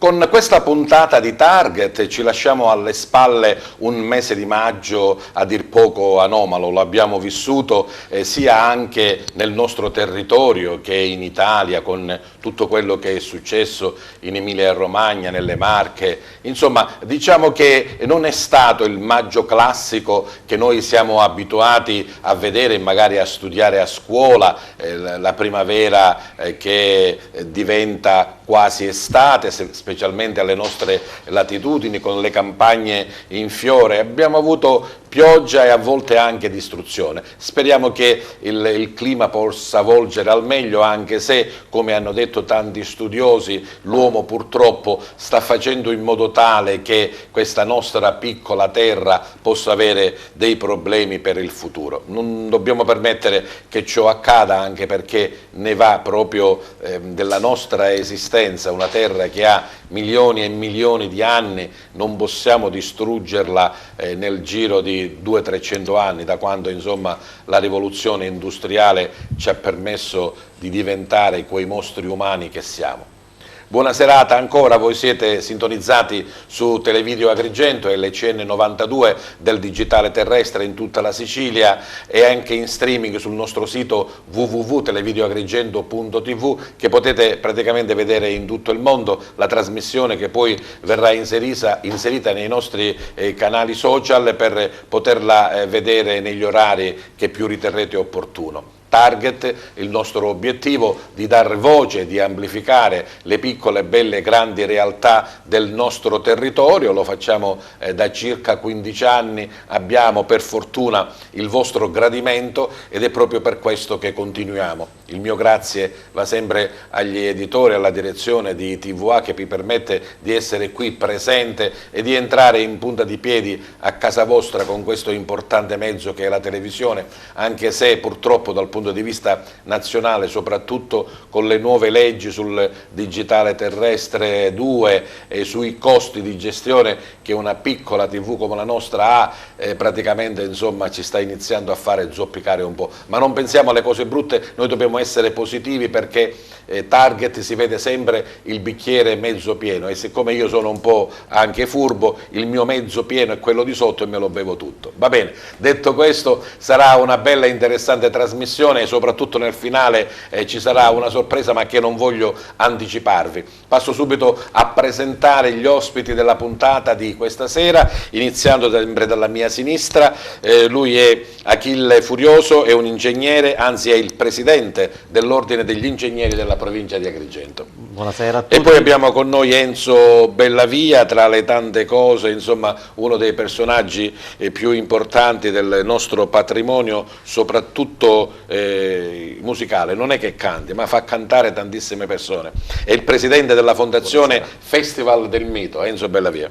Con questa puntata di Target ci lasciamo alle spalle un mese di maggio a dir poco anomalo, lo abbiamo vissuto sia anche nel nostro territorio che in Italia, con tutto quello che è successo in Emilia-Romagna, nelle Marche. Insomma, diciamo che non è stato il maggio classico che noi siamo abituati a vedere e magari a studiare a scuola, la primavera che diventa quasi estate, specialmente alle nostre latitudini, con le campagne in fiore. Abbiamo avuto pioggia e a volte anche distruzione. Speriamo che il clima possa volgere al meglio, anche se, come hanno detto tanti studiosi, l'uomo purtroppo sta facendo in modo tale che questa nostra piccola terra possa avere dei problemi per il futuro. Non dobbiamo permettere che ciò accada, anche perché ne va proprio della nostra esistenza, una terra che ha milioni e milioni di anni. Non possiamo distruggerla nel giro di 200-300 anni, da quando insomma la rivoluzione industriale ci ha permesso di diventare quei mostri umani che siamo. Buona serata ancora, voi siete sintonizzati su Televideo Agrigento e LCN 92 del digitale terrestre in tutta la Sicilia e anche in streaming sul nostro sito www.televideoagrigento.tv, che potete praticamente vedere in tutto il mondo, la trasmissione che poi verrà inserita nei nostri canali social per poterla vedere negli orari che più riterrete opportuno. Target, il nostro obiettivo di dar voce, di amplificare le piccole, belle, grandi realtà del nostro territorio. Lo facciamo da circa 15 anni, abbiamo per fortuna il vostro gradimento ed è proprio per questo che continuiamo. Il mio grazie va sempre agli editori, alla direzione di TVA, che mi permette di essere qui presente e di entrare in punta di piedi a casa vostra con questo importante mezzo che è la televisione, anche se purtroppo dal punto di vista nazionale, soprattutto con le nuove leggi sul digitale terrestre 2 e sui costi di gestione che una piccola TV come la nostra ha, praticamente insomma ci sta iniziando a fare zoppicare un po'. Ma non pensiamo alle cose brutte, noi dobbiamo essere positivi, perché Target si vede sempre il bicchiere mezzo pieno, e siccome io sono un po' anche furbo, il mio mezzo pieno è quello di sotto e me lo bevo tutto. Va bene, detto questo, sarà una bella e interessante trasmissione e soprattutto nel finale ci sarà una sorpresa, ma che non voglio anticiparvi. Passo subito a presentare gli ospiti della puntata di questa sera, iniziando sempre dalla mia sinistra. Lui è Achille Furioso, è un ingegnere, anzi è il presidente dell'Ordine degli Ingegneri della provincia di Agrigento. Buonasera a tutti. E poi abbiamo con noi Enzo Bellavia, tra le tante cose, insomma, uno dei personaggi più importanti del nostro patrimonio, soprattutto musicale. Non è che canti, ma fa cantare tantissime persone. È il presidente della fondazione Festival del Mito, Enzo Bellavia.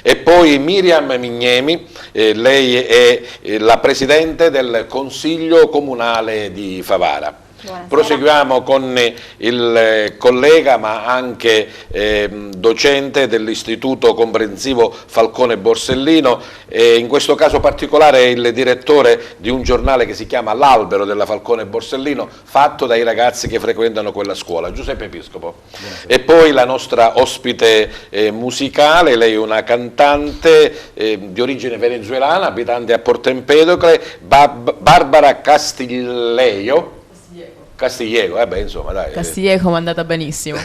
E poi Miriam Mignemi, lei è la presidente del Consiglio Comunale di Favara. Buonasera. Proseguiamo con il collega, ma anche docente dell'Istituto Comprensivo Falcone Borsellino, in questo caso particolare è il direttore di un giornale che si chiama L'Albero della Falcone Borsellino, fatto dai ragazzi che frequentano quella scuola, Giuseppe Episcopo. Buonasera. E poi la nostra ospite musicale, lei è una cantante di origine venezuelana, abitante a Porto Empedocle, Barbara Castillejo, insomma dai. Castillejo, mi è andata benissimo.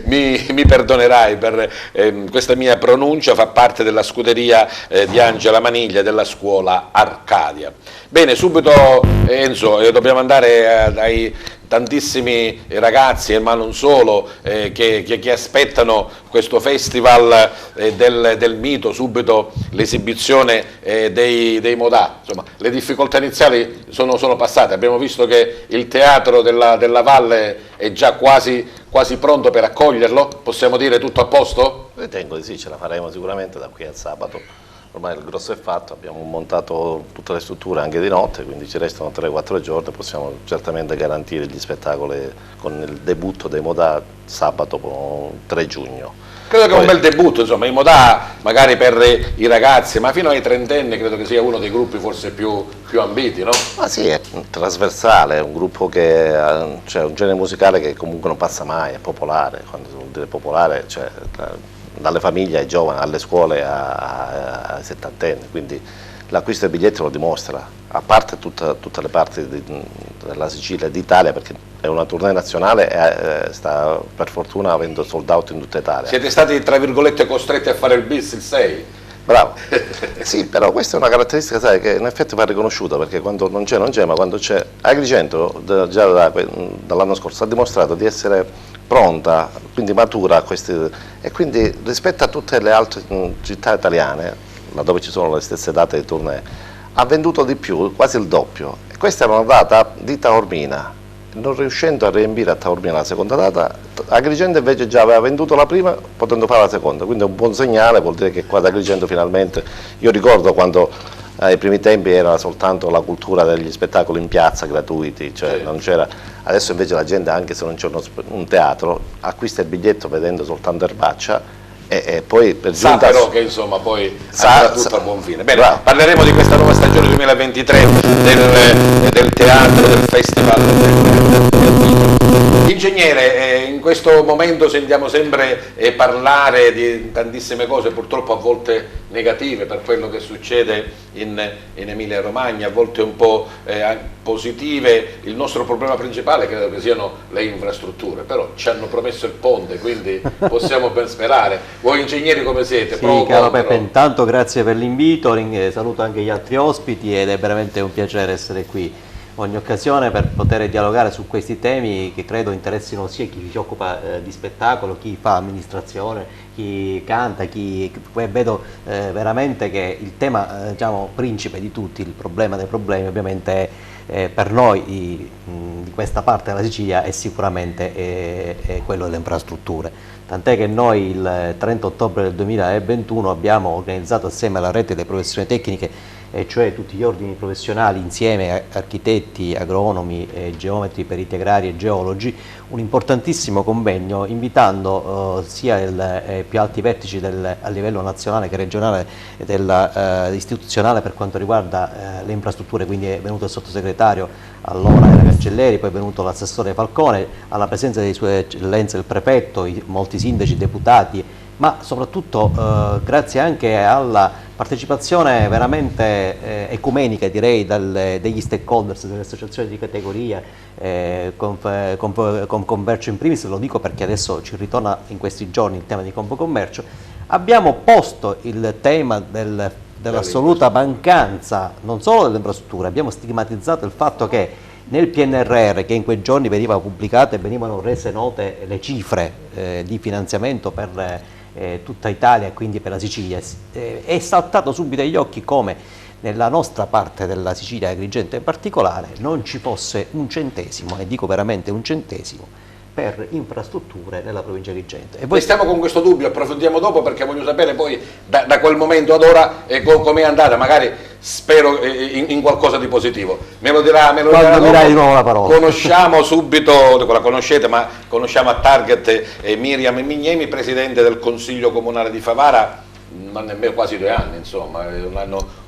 mi perdonerai per questa mia pronuncia, fa parte della scuderia di Angela Maniglia della scuola Arcadia. Bene, subito Enzo, dobbiamo andare ai tantissimi ragazzi, ma non solo, che aspettano questo festival del mito, subito l'esibizione dei Modà. Insomma, le difficoltà iniziali sono passate, abbiamo visto che il teatro della Valle è già quasi pronto per accoglierlo, possiamo dire tutto a posto? Ritengo di sì, ce la faremo sicuramente da qui al sabato. Ormai il grosso è fatto, abbiamo montato tutte le strutture anche di notte, quindi ci restano 3-4 giorni, possiamo certamente garantire gli spettacoli con il debutto dei Modà sabato 3 giugno. Credo che è un bel debutto, insomma, in Modà magari per i ragazzi, ma fino ai 30enni credo che sia uno dei gruppi forse più ambiti, no? Ma sì, è trasversale, è un gruppo che ha, cioè, un genere musicale che comunque non passa mai, è popolare, quando si vuol dire popolare, cioè, dalle famiglie ai giovani, alle scuole ai settantenni, quindi l'acquisto del biglietto lo dimostra, a parte tutte le parti della Sicilia e d'Italia, perché è una tournée nazionale e sta per fortuna avendo sold out in tutta Italia. Siete stati, tra virgolette, costretti a fare il bis il 6? Bravo, sì, però questa è una caratteristica, sai, che in effetti va riconosciuta, perché quando non c'è, ma quando c'è. Agrigento già dall'anno scorso ha dimostrato di essere pronta, quindi matura a questi, e quindi rispetto a tutte le altre città italiane, laddove ci sono le stesse date di tournée, ha venduto di più, quasi il doppio. E questa era una data di Taormina. Non riuscendo a riempire a Taormina la seconda data, Agrigento invece già aveva venduto la prima potendo fare la seconda, quindi è un buon segnale, vuol dire che qua ad Agrigento finalmente, io ricordo quando ai primi tempi era soltanto la cultura degli spettacoli in piazza gratuiti, cioè sì. Non c'era, adesso invece la gente, anche se non c'è un teatro, acquista il biglietto vedendo soltanto Erbaccia e poi per Sa giunta... però che insomma poi andrà tutto a buon fine. Bene, parleremo di questa nuova stagione 2023 del teatro, del festival del Ingegnere, in questo momento sentiamo sempre parlare di tantissime cose, purtroppo a volte negative per quello che succede in Emilia Romagna, a volte un po' positive. Il nostro problema principale credo che siano le infrastrutture, però ci hanno promesso il ponte, quindi possiamo ben sperare. Voi ingegneri come siete? Sì, caro Peppe, intanto grazie per l'invito, saluto anche gli altri ospiti ed è veramente un piacere essere qui ogni occasione per poter dialogare su questi temi che credo interessino sia chi si occupa di spettacolo, chi fa amministrazione, chi canta, vedo veramente che il tema diciamo, principe di tutti, il problema dei problemi ovviamente per noi di questa parte della Sicilia è sicuramente è quello delle infrastrutture. Tant'è che noi il 30 ottobre del 2021 abbiamo organizzato assieme alla rete delle professioni tecniche, e cioè tutti gli ordini professionali insieme, architetti, agronomi, geometri, periti agrari e geologi, un importantissimo convegno invitando sia i più alti vertici a livello nazionale che regionale istituzionale per quanto riguarda le infrastrutture, quindi è venuto il sottosegretario allora era Cancelleri, poi è venuto l'assessore Falcone, alla presenza di Sue Eccellenze il prefetto, molti sindaci, deputati, ma soprattutto grazie anche alla partecipazione veramente ecumenica direi degli stakeholders, delle associazioni di categoria, Confcommercio in primis, lo dico perché adesso ci ritorna in questi giorni il tema di Confcommercio, abbiamo posto il tema dell'assoluta mancanza non solo delle infrastrutture, abbiamo stigmatizzato il fatto che nel PNRR, che in quei giorni veniva pubblicato e venivano rese note le cifre di finanziamento per tutta Italia e quindi per la Sicilia, è saltato subito agli occhi come nella nostra parte della Sicilia, Agrigento in particolare, non ci fosse un centesimo, e dico veramente un centesimo, per infrastrutture nella provincia di Agrigento. E voi stiamo con questo dubbio, approfondiamo dopo perché voglio sapere poi da quel momento ad ora com'è andata, magari spero in qualcosa di positivo. Me lo dirà quando mi dai di nuovo la parola. Conosciamo subito, la conoscete, ma conosciamo a target Miriam Mignemi, presidente del Consiglio Comunale di Favara, non nemmeno quasi 2 anni, insomma,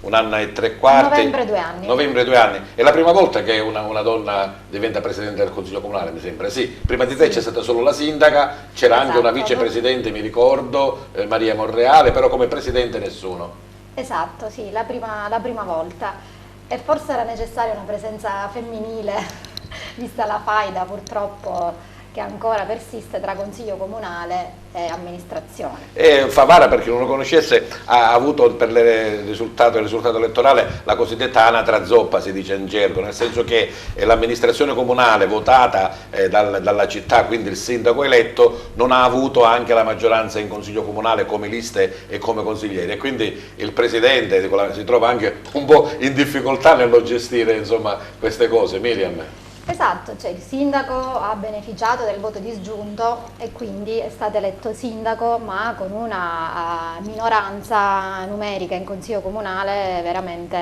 un anno e 3/4. Novembre 2 anni. Novembre 2 anni. È la prima volta che una donna diventa presidente del Consiglio Comunale, mi sembra. Sì, prima di te c'è stata solo la sindaca, c'era anche una vicepresidente, mi ricordo, Maria Monreale, però come presidente nessuno. Esatto, sì, la prima volta. E forse era necessaria una presenza femminile, vista la faida purtroppo che ancora persiste tra Consiglio Comunale e amministrazione. E Favara, per chi non lo conoscesse, ha avuto per il risultato elettorale la cosiddetta anatra zoppa, si dice in gergo, nel senso che l'amministrazione comunale votata dalla città, quindi il sindaco eletto, non ha avuto anche la maggioranza in Consiglio Comunale come liste e come consiglieri, e quindi il presidente si trova anche un po' in difficoltà nello gestire insomma, queste cose. Miriam. Esatto, cioè il sindaco ha beneficiato del voto disgiunto e quindi è stato eletto sindaco, ma con una minoranza numerica in consiglio comunale veramente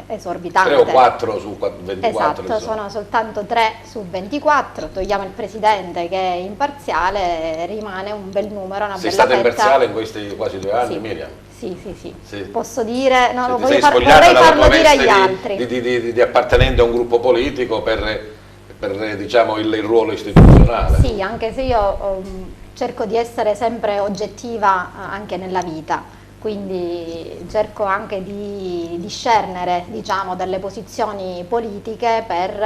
esorbitante. 3 o 4 su 24. Esatto, sono soltanto 3 su 24, togliamo il presidente che è imparziale, rimane un bel numero, una Sei bella stata fetta. imparziale in questi quasi 2 anni, Sì. Miriam? Sì. Posso dire, no, lo Vorrei vorrei farlo dire agli altri. Di appartenente a un gruppo politico per diciamo, il ruolo istituzionale. Sì, anche se io cerco di essere sempre oggettiva anche nella vita, quindi cerco anche di discernere, diciamo, delle posizioni politiche per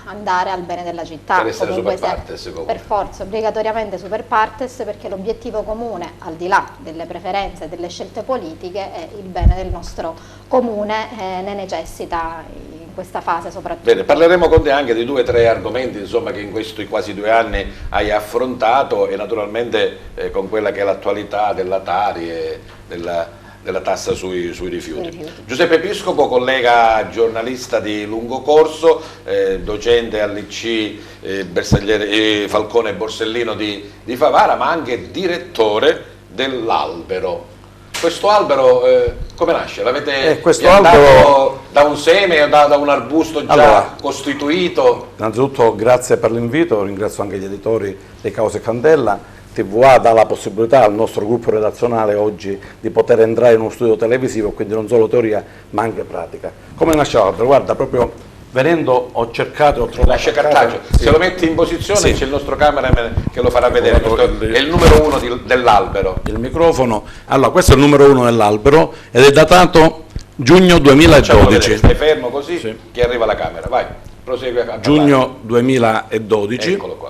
andare al bene della città. Per essere super partes, comunque. Per forza, obbligatoriamente super partes, perché l'obiettivo comune, al di là delle preferenze e delle scelte politiche, è il bene del nostro comune, ne necessita in questa fase soprattutto. Bene, parleremo con te anche di 2 o 3 argomenti insomma, che in questi quasi 2 anni hai affrontato e naturalmente con quella che è l'attualità della Tari e della tassa sui rifiuti. Giuseppe Episcopo, collega giornalista di lungo corso, docente all'IC Falcone Borsellino di Favara, ma anche direttore dell'Albero. Questo albero come nasce? L'avete piantato da un seme o da un arbusto già costituito? Innanzitutto grazie per l'invito, ringrazio anche gli editori di Cause Candela. TVA dà la possibilità al nostro gruppo redazionale oggi di poter entrare in uno studio televisivo, quindi non solo teoria ma anche pratica. Come nasce l'albero? Guarda, proprio venendo ho cercato e ho trovato... Lascia cartaceo, sì. Se lo metti in posizione sì. C'è il nostro cameraman che lo farà vedere, è il numero 1 dell'albero. Il microfono, allora questo è il numero 1 dell'albero ed è datato giugno 2012. Stai fermo così sì. Che arriva la camera, vai, prosegui a giugno 2012. Eccolo qua.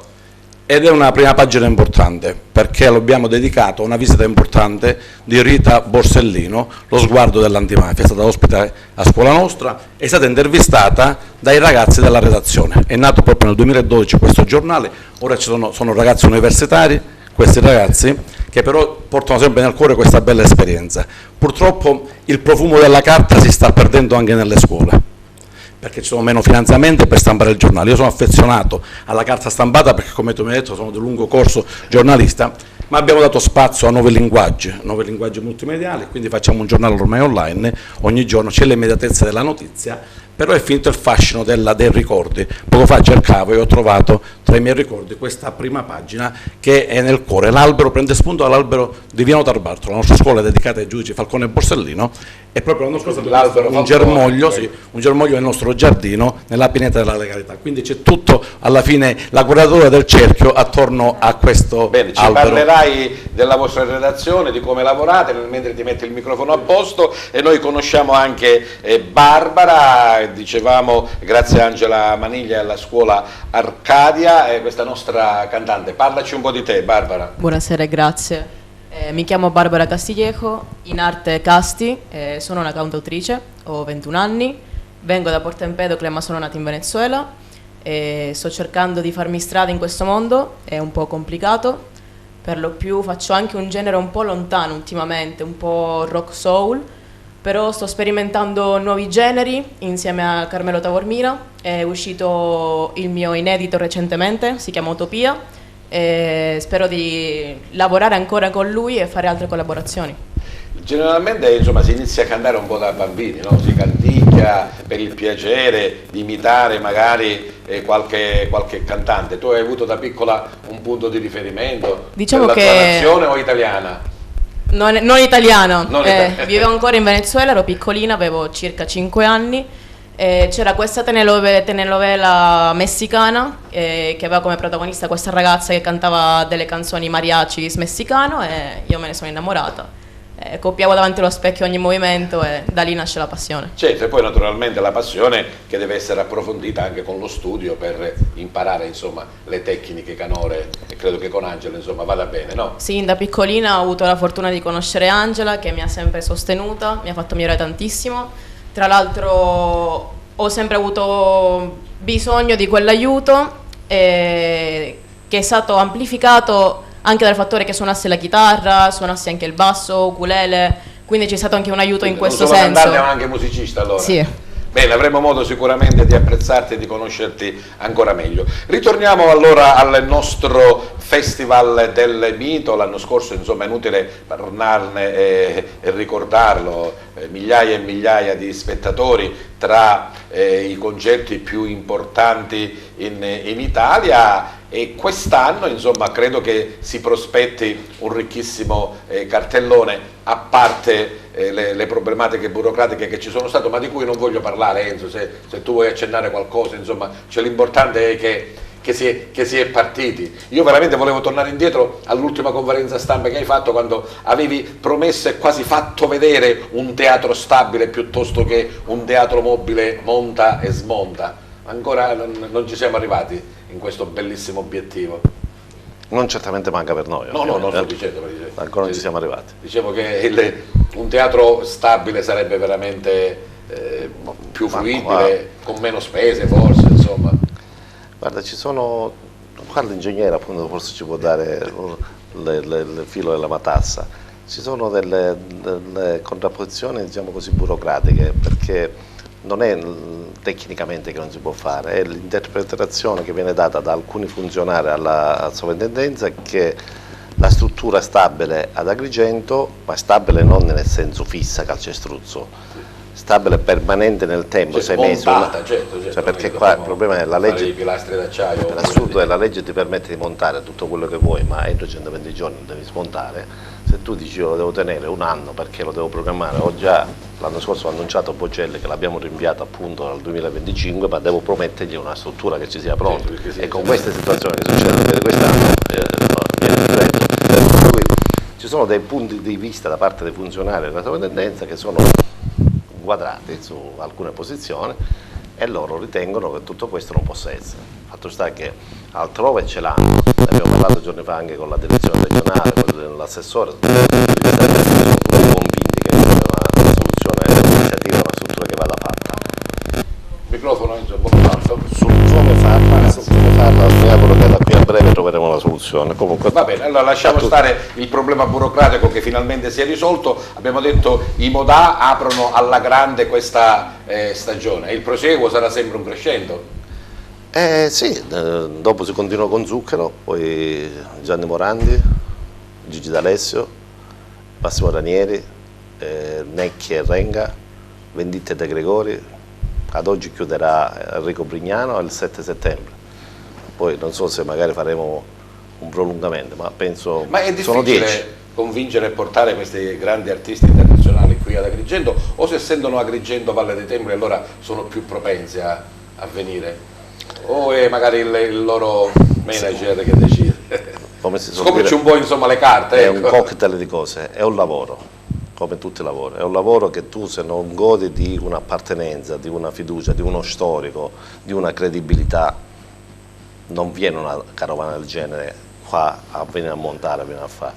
Ed è una prima pagina importante perché lo abbiamo dedicato a una visita importante di Rita Borsellino, lo sguardo dell'antimafia, è stata ospite a scuola nostra, è stata intervistata dai ragazzi della redazione, è nato proprio nel 2012 questo giornale, ora sono ragazzi universitari, questi ragazzi che però portano sempre nel cuore questa bella esperienza. Purtroppo il profumo della carta si sta perdendo anche nelle scuole, perché ci sono meno finanziamenti per stampare il giornale. Io sono affezionato alla carta stampata perché, come tu mi hai detto, sono di lungo corso giornalista, ma abbiamo dato spazio a nuovi linguaggi multimediali, quindi facciamo un giornale ormai online, ogni giorno c'è l'immediatezza della notizia, però è finito il fascino dei ricordi. Poco fa cercavo e ho trovato tra i miei ricordi questa prima pagina che è nel cuore. L'albero prende spunto dall'albero di Viano Tarbartolo, la nostra scuola è dedicata ai giudici Falcone e Borsellino, e proprio l'anno scorso un germoglio, sì, un germoglio nel nostro giardino, nella pineta della legalità. Quindi c'è tutto, alla fine, la quadratura del cerchio attorno a questo Bene, ci albero. Parlerai della vostra redazione, di come lavorate, mentre ti metti il microfono a posto, e noi conosciamo anche Barbara, dicevamo grazie a Angela Maniglia e alla scuola Arcadia, questa nostra cantante. Parlaci un po' di te, Barbara. Buonasera e grazie. Mi chiamo Barbara Castiglieco, in arte Casti, sono una cantautrice, ho 21 anni, vengo da Porto Empedocle ma sono nata in Venezuela e sto cercando di farmi strada in questo mondo, è un po' complicato, per lo più faccio anche un genere un po' lontano ultimamente, un po' rock soul, però sto sperimentando nuovi generi insieme a Carmelo Tavormina, è uscito il mio inedito recentemente, si chiama Utopia, e spero di lavorare ancora con lui e fare altre collaborazioni. Generalmente insomma, si inizia a cantare un po' da bambini, no? Si canticchia per il piacere di imitare magari qualche cantante. Tu hai avuto da piccola un punto di riferimento? Diciamo della che tua nazione o italiana? Non italiana, vivevo ancora in Venezuela, ero piccolina, avevo circa 5 anni. C'era questa telenovela messicana che aveva come protagonista questa ragazza che cantava delle canzoni mariachis messicano e io me ne sono innamorata. Copiavo davanti allo specchio ogni movimento e da lì nasce la passione. Certo, e poi naturalmente la passione che deve essere approfondita anche con lo studio per imparare insomma le tecniche canore, e credo che con Angela insomma vada bene, no? Sì, da piccolina ho avuto la fortuna di conoscere Angela che mi ha sempre sostenuta, mi ha fatto migliorare tantissimo. Tra l'altro ho sempre avuto bisogno di quell'aiuto che è stato amplificato anche dal fattore che suonassi la chitarra, suonassi anche il basso, ukulele, quindi c'è stato anche un aiuto in questo senso. Cantante ma anche musicista allora? Sì. Bene, avremo modo sicuramente di apprezzarti e di conoscerti ancora meglio. Ritorniamo allora al nostro Festival del Mito. L'anno scorso, insomma, è inutile parlarne e ricordarlo, migliaia e migliaia di spettatori tra i concerti più importanti in Italia, e quest'anno, insomma, credo che si prospetti un ricchissimo cartellone, a parte le problematiche burocratiche che ci sono state, ma di cui non voglio parlare. Enzo, se tu vuoi accennare qualcosa, insomma, cioè, l'importante è che si è partiti. Io veramente volevo tornare indietro all'ultima conferenza stampa che hai fatto, quando avevi promesso e quasi fatto vedere un teatro stabile piuttosto che un teatro mobile monta e smonta. Ancora non ci siamo arrivati in questo bellissimo obiettivo. Non certamente manca per noi. No, non sto dicendo, ancora non ci siamo arrivati. Dicevo che un teatro stabile sarebbe veramente più fruibile, con meno spese forse, insomma. Guarda, qua l'ingegnere appunto forse ci può dare il filo della matassa. Ci sono delle contrapposizioni, diciamo così, burocratiche, perché non è tecnicamente che non si può fare, è l'interpretazione che viene data da alcuni funzionari alla sovrintendenza, che la struttura è stabile ad Agrigento, ma stabile non nel senso fissa, calcestruzzo, stabile permanente nel tempo, cioè, 6 mesi. Certo, cioè, perché qua il problema è la legge, i pilastri d'acciaio. l'assurdo è la legge ti permette di montare tutto quello che vuoi, ma entro 120 giorni lo devi smontare. Se tu dici io lo devo tenere un anno perché lo devo programmare, ho già l'anno scorso ho annunciato a Bocelli che l'abbiamo rinviato appunto al 2025, ma devo promettergli una struttura che ci sia pronta, e con queste situazioni che succedono quest'anno viene ristretto. Per cui ci sono dei punti di vista da parte dei funzionari della sovrintendenza che sono quadrati su alcune posizioni, e loro ritengono che tutto questo non possa essere. Fatto sta che altrove ce l'hanno, ne abbiamo parlato giorni fa anche con la direzione regionale, con l'assessore, sono convinti che una soluzione, un'iniziativa, una struttura che vada fatta. Microfono, Enzo, un po' più alto. Su come farla, mi auguro che da qui a breve troveremo una soluzione. Comunque, va bene, allora lasciamo stare il problema burocratico che finalmente si è risolto. Abbiamo detto i Modà aprono alla grande questa stagione, il proseguo sarà sempre un crescendo. Sì, dopo si continua con Zucchero, poi Gianni Morandi, Gigi D'Alessio, Massimo Ranieri, Necchi e Renga, Venditti e De Gregori. Ad oggi chiuderà Enrico Brignano il 7 settembre. Poi non so se magari faremo un prolungamento, ma penso sono 10. Ma è difficile convincere e portare questi grandi artisti internazionali qui ad Agrigento, o se sentono Agrigento, Valle dei Templi, allora sono più propensi a venire? O è magari il loro manager che decide? Scoprici un po', insomma, le carte. È un cocktail di cose, è un lavoro, come tutti i lavori, è un lavoro che tu, se non godi di un'appartenenza, di una fiducia, di uno storico, di una credibilità, non viene una carovana del genere qua a venire a montare, a venire a fare.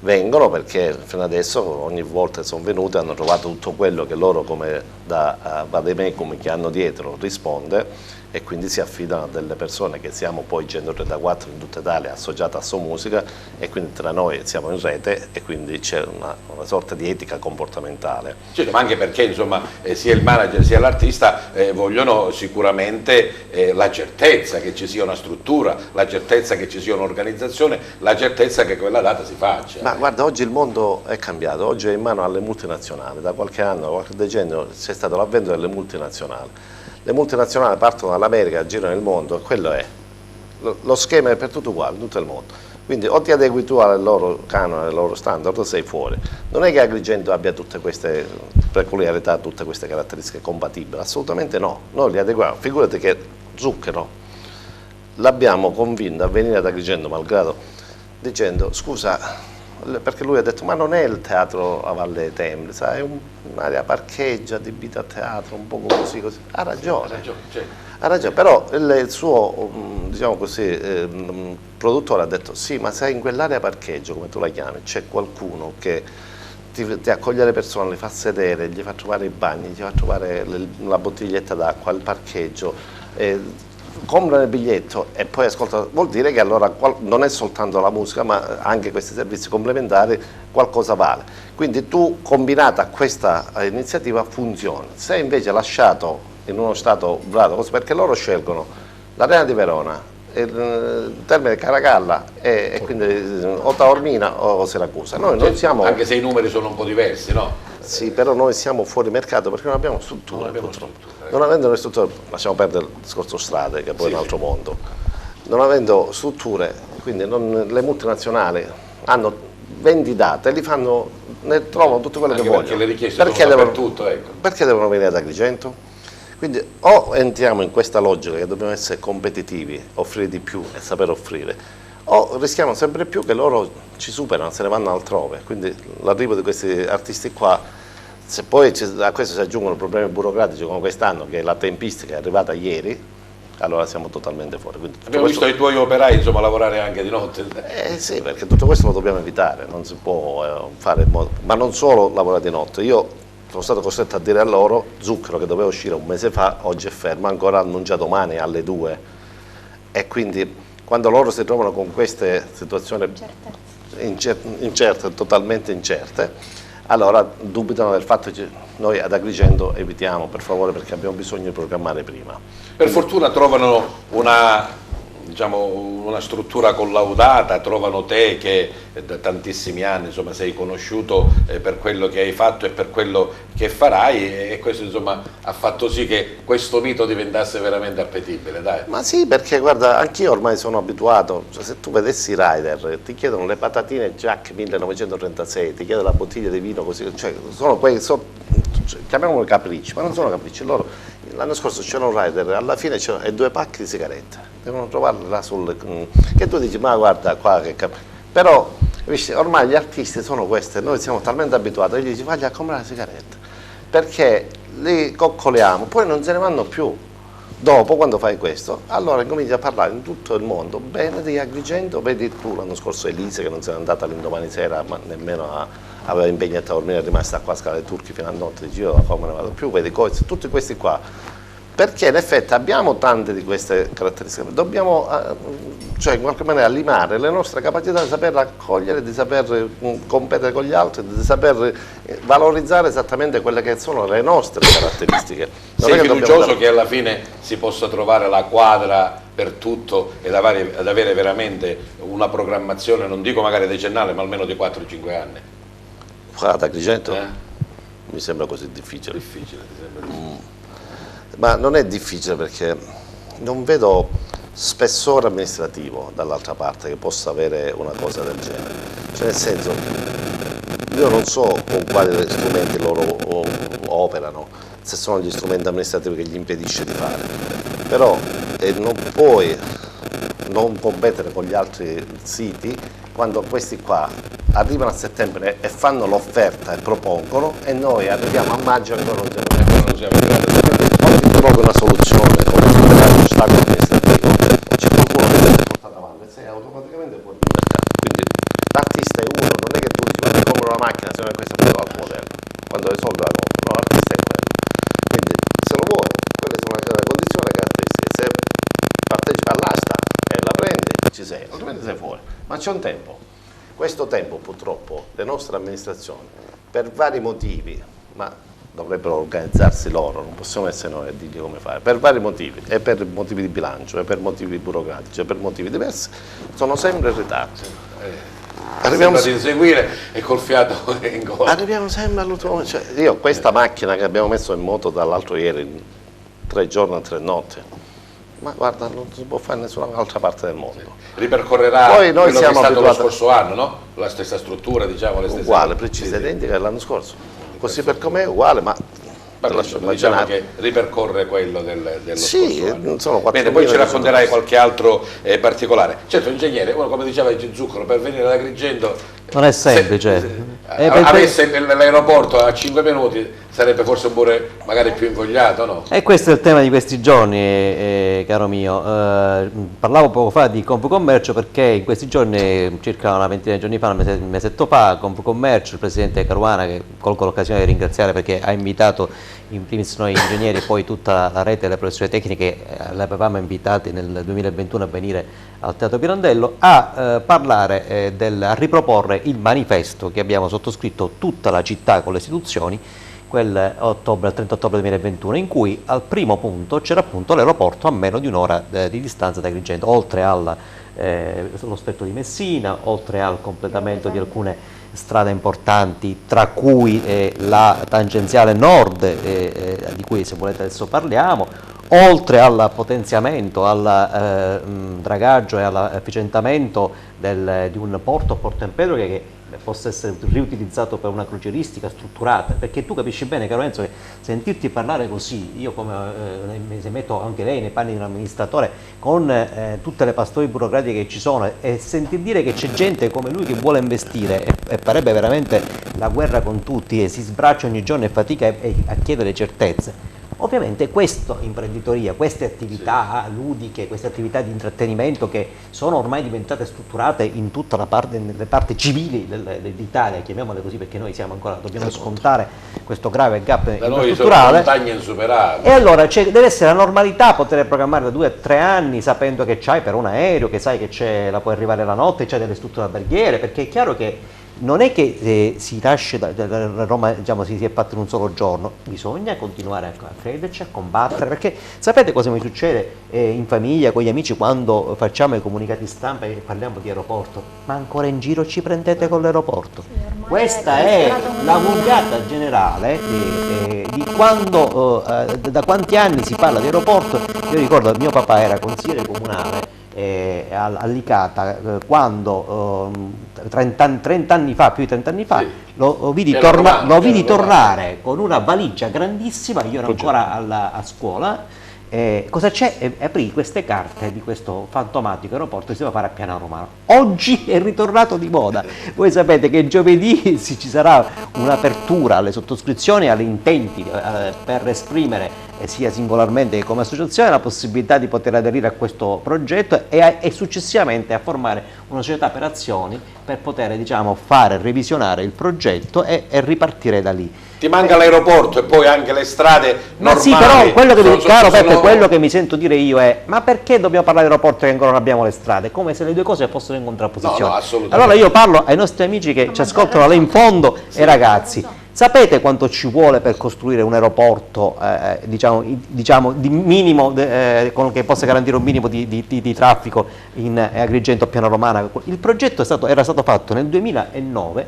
Vengono perché fino adesso ogni volta che sono venuti hanno trovato tutto quello che loro, come da vademecum che hanno dietro, risponde, e quindi si affidano a delle persone che siamo poi 134 in tutta Italia associate a So Musica, e quindi tra noi siamo in rete, e quindi c'è una sorta di etica comportamentale. Certo, ma anche perché, insomma, sia il manager sia l'artista vogliono sicuramente la certezza che ci sia una struttura, la certezza che ci sia un'organizzazione, la certezza che quella data si faccia. Ma guarda, oggi il mondo è cambiato, oggi è in mano alle multinazionali. Da qualche anno, qualche decennio c'è stato l'avvento delle multinazionali. Le multinazionali partono dall'America, girano il mondo, e quello è. Lo schema è per tutto uguale, in tutto il mondo. Quindi o ti adegui tu alle loro canoni, alle loro standard, o sei fuori. Non è che Agrigento abbia tutte queste peculiarità, tutte queste caratteristiche compatibili, assolutamente no. Noi li adeguiamo. Figurati che Zucchero l'abbiamo convinto a venire ad Agrigento, malgrado, dicendo: scusa, perché lui ha detto: ma non è il teatro a Valle dei Templi, sai, è un'area parcheggia adibita a teatro, un po' così. Ha ragione, ha ragione, però il suo, diciamo così, produttore ha detto: sì, ma se in quell'area parcheggio, come tu la chiami, c'è qualcuno che ti accoglie le persone, le fa sedere, gli fa trovare i bagni, gli fa trovare la bottiglietta d'acqua, il parcheggio, comprano il biglietto e poi ascoltano, vuol dire che allora non è soltanto la musica, ma anche questi servizi complementari qualcosa vale. Quindi tu, combinata a questa iniziativa, funziona. Se invece lasciato in uno stato bravo, perché loro scelgono l'Arena di Verona, il Termine Caracalla e quindi o Taormina o Siracusa. Noi non siamo... Anche se i numeri sono un po' diversi, no? Sì, però noi siamo fuori mercato perché non abbiamo strutture. Non avendo le strutture, lasciamo perdere il discorso strade, che poi è un altro mondo. Non avendo strutture, quindi le multinazionali hanno 20 date, li fanno, ne trovano tutto quello Anche che vogliono. perché le richieste sono dappertutto, ecco. Perché devono venire ad Agrigento? Quindi o entriamo in questa logica che dobbiamo essere competitivi, offrire di più e saper offrire, o rischiamo sempre più che loro ci superano, se ne vanno altrove. Quindi l'arrivo di questi artisti qua, se poi a questo si aggiungono problemi burocratici come quest'anno, che la tempistica è arrivata ieri, allora siamo totalmente fuori. Quindi Abbiamo visto i tuoi operai insomma lavorare anche di notte. Sì, perché tutto questo lo dobbiamo evitare, non si può fare in modo... Ma non solo lavorare di notte, io sono stato costretto a dire a loro, Zucchero che doveva uscire un mese fa, oggi è fermo, ancora annuncia domani alle 2. E quindi quando loro si trovano con queste situazioni incerte, totalmente incerte, allora dubitano del fatto che noi ad Agrigento evitiamo, per favore, perché abbiamo bisogno di programmare prima. Per fortuna trovano una struttura collaudata, trovano te che da tantissimi anni insomma, sei conosciuto per quello che hai fatto e per quello che farai, e questo insomma, ha fatto sì che questo mito diventasse veramente appetibile. Dai. Ma sì, perché guarda, anch'io ormai sono abituato, cioè, se tu vedessi i rider ti chiedono le patatine Jack 1936, ti chiedono la bottiglia di vino così, cioè, sono quei, chiamiamoli capricci, ma non sono capricci, loro l'anno scorso c'era un rider, alla fine c'erano 2 pacchi di sigarette, devono trovarle là che tu dici, ma guarda qua che però ormai gli artisti sono questi, noi siamo talmente abituati, e gli dici vai a comprare la sigaretta, perché li coccoliamo, poi non se ne vanno più. Dopo, quando fai questo, allora incominci a parlare in tutto il mondo bene di Agrigento. Vedi tu l'anno scorso Elise che non se n'è andata l'indomani sera, ma nemmeno aveva impegnato a dormire, è rimasta qua a Scala dei Turchi fino a notte, dice io come ne vado più, vedi tutti questi qua, perché in effetti abbiamo tante di queste caratteristiche, dobbiamo cioè in qualche maniera limare le nostre capacità di saper raccogliere, di saper competere con gli altri, di saper valorizzare esattamente quelle che sono le nostre caratteristiche. Sei fiducioso che alla fine si possa trovare la quadra per tutto ed avere veramente una programmazione, non dico magari decennale, ma almeno di 4-5 anni? Guarda, Agrigento mi sembra così difficile. Difficile, ti sembra difficile. Ma non è difficile perché non vedo spessore amministrativo dall'altra parte che possa avere una cosa del genere. Cioè nel senso, io non so con quali strumenti loro operano, se sono gli strumenti amministrativi che gli impedisce di fare, però non competere con gli altri siti quando questi qua arrivano a settembre e fanno l'offerta e propongono e noi arriviamo a maggio e ancora non siamo in grado. Oggi trovo una soluzione come superare l'ostacolo amministrativo, o c'è qualcuno che deve portare avanti e sei automaticamente fuori dal mercato. Quindi l'artista è uno, non è che tu dici ma compro una macchina se non è questo è il modello, quando hai soldi la compro, no, l'artista è quello. Quindi se lo vuoi, quelle sono le condizioni e le caratteristiche, se partecipa all'asta e la prendi ci sei, altrimenti sei fuori. Ma c'è un tempo. Questo tempo purtroppo le nostre amministrazioni, per vari motivi, ma dovrebbero organizzarsi loro, non possiamo essere noi a dirgli come fare, per vari motivi, e per motivi di bilancio, e per motivi burocratici, e per motivi diversi, sono sempre in ritardo. Arriviamo a inseguire e col fiato in gola. Arriviamo sempre all'ultimo momento. Cioè, io questa macchina che abbiamo messo in moto dall'altro ieri, 3 giorni e 3 notti, ma guarda, non si può fare in nessuna altra parte del mondo. Ripercorrerà poi noi quello siamo che è stato abituati... lo scorso anno, no? La stessa struttura, diciamo, le stesse... Uguale, precisa, identica dell'anno scorso. Così per com'è, uguale, ma... diciamo che ripercorre quello dello sì, scorso anno. Sono 4 Bene, poi ci racconterai qualche altro particolare. Certo, ingegnere, uno, come diceva Zucchero, per venire ad Agrigento non è semplice. Avesse l'aeroporto a 5 minuti sarebbe forse pure magari più invogliato, no? E questo è il tema di questi giorni, caro mio. Parlavo poco fa di Confcommercio perché in questi giorni, circa una ventina di giorni fa, un mesetto fa, Confcommercio, il presidente Caruana, che colgo l'occasione di ringraziare perché ha invitato in primis noi ingegneri e poi tutta la rete delle professioni tecniche, le avevamo invitati nel 2021 a venire al Teatro Pirandello a parlare, a riproporre il manifesto che abbiamo sottoscritto tutta la città con le istituzioni quel ottobre, il 30 ottobre 2021, in cui al primo punto c'era appunto l'aeroporto a meno di un'ora di distanza da Agrigento, oltre allo stretto di Messina, oltre al completamento di alcune strade importanti, tra cui la tangenziale nord, di cui se volete adesso parliamo, oltre al potenziamento, al dragaggio e all'efficientamento di un porto Empedoclе che possa essere riutilizzato per una crocieristica strutturata, perché tu capisci bene, caro Enzo, che sentirti parlare così, io come se metto anche lei nei panni di un amministratore, con tutte le pastoie burocratiche che ci sono, e sentir dire che c'è gente come lui che vuole investire e farebbe veramente la guerra con tutti e si sbraccia ogni giorno e fatica a chiedere certezze. Ovviamente questa imprenditoria, queste attività ludiche, queste attività di intrattenimento che sono ormai diventate strutturate in tutta nelle parti civili dell'Italia, chiamiamole così perché noi dobbiamo scontare questo grave gap infrastrutturale. Sono montagne insuperabili. E allora deve essere la normalità poter programmare da 2 a 3 anni sapendo che c'hai per un aereo, che sai che puoi arrivare la notte, c'hai delle strutture alberghiere, perché è chiaro che non è che si nasce da Roma, diciamo, si è fatto in un solo giorno, bisogna continuare a crederci, a combattere, perché sapete cosa mi succede in famiglia, con gli amici, quando facciamo i comunicati stampa e parliamo di aeroporto? Ma ancora in giro ci prendete con l'aeroporto? Sì, questa è la vulgata generale di quando, da quanti anni si parla di aeroporto. Io ricordo mio papà era consigliere comunale a Licata, quando 30 anni fa, più di 30 anni fa, sì, lo vidi tornare con una valigia grandissima, io ero ancora a scuola. Cosa c'è? Aprì queste carte di questo fantomatico aeroporto che si deve fare a Piana Romana. Oggi è ritornato di moda. Voi sapete che giovedì ci sarà un'apertura alle sottoscrizioni, agli intenti per esprimere sia singolarmente che come associazione la possibilità di poter aderire a questo progetto e successivamente a formare una società per azioni per poter, diciamo, fare revisionare il progetto e ripartire da lì. Ti manca l'aeroporto e poi anche le strade normali. Ma sì, però quello che quello che mi sento dire io è: ma perché dobbiamo parlare di aeroporto e ancora non abbiamo le strade? Come se le due cose fossero in contrapposizione. No, assolutamente. Allora io parlo ai nostri amici che ci ascoltano là in fondo, sì, e ragazzi, sapete quanto ci vuole per costruire un aeroporto diciamo di minimo, che possa garantire un minimo di traffico in Agrigento, Piana Romana? Il progetto era stato fatto nel 2009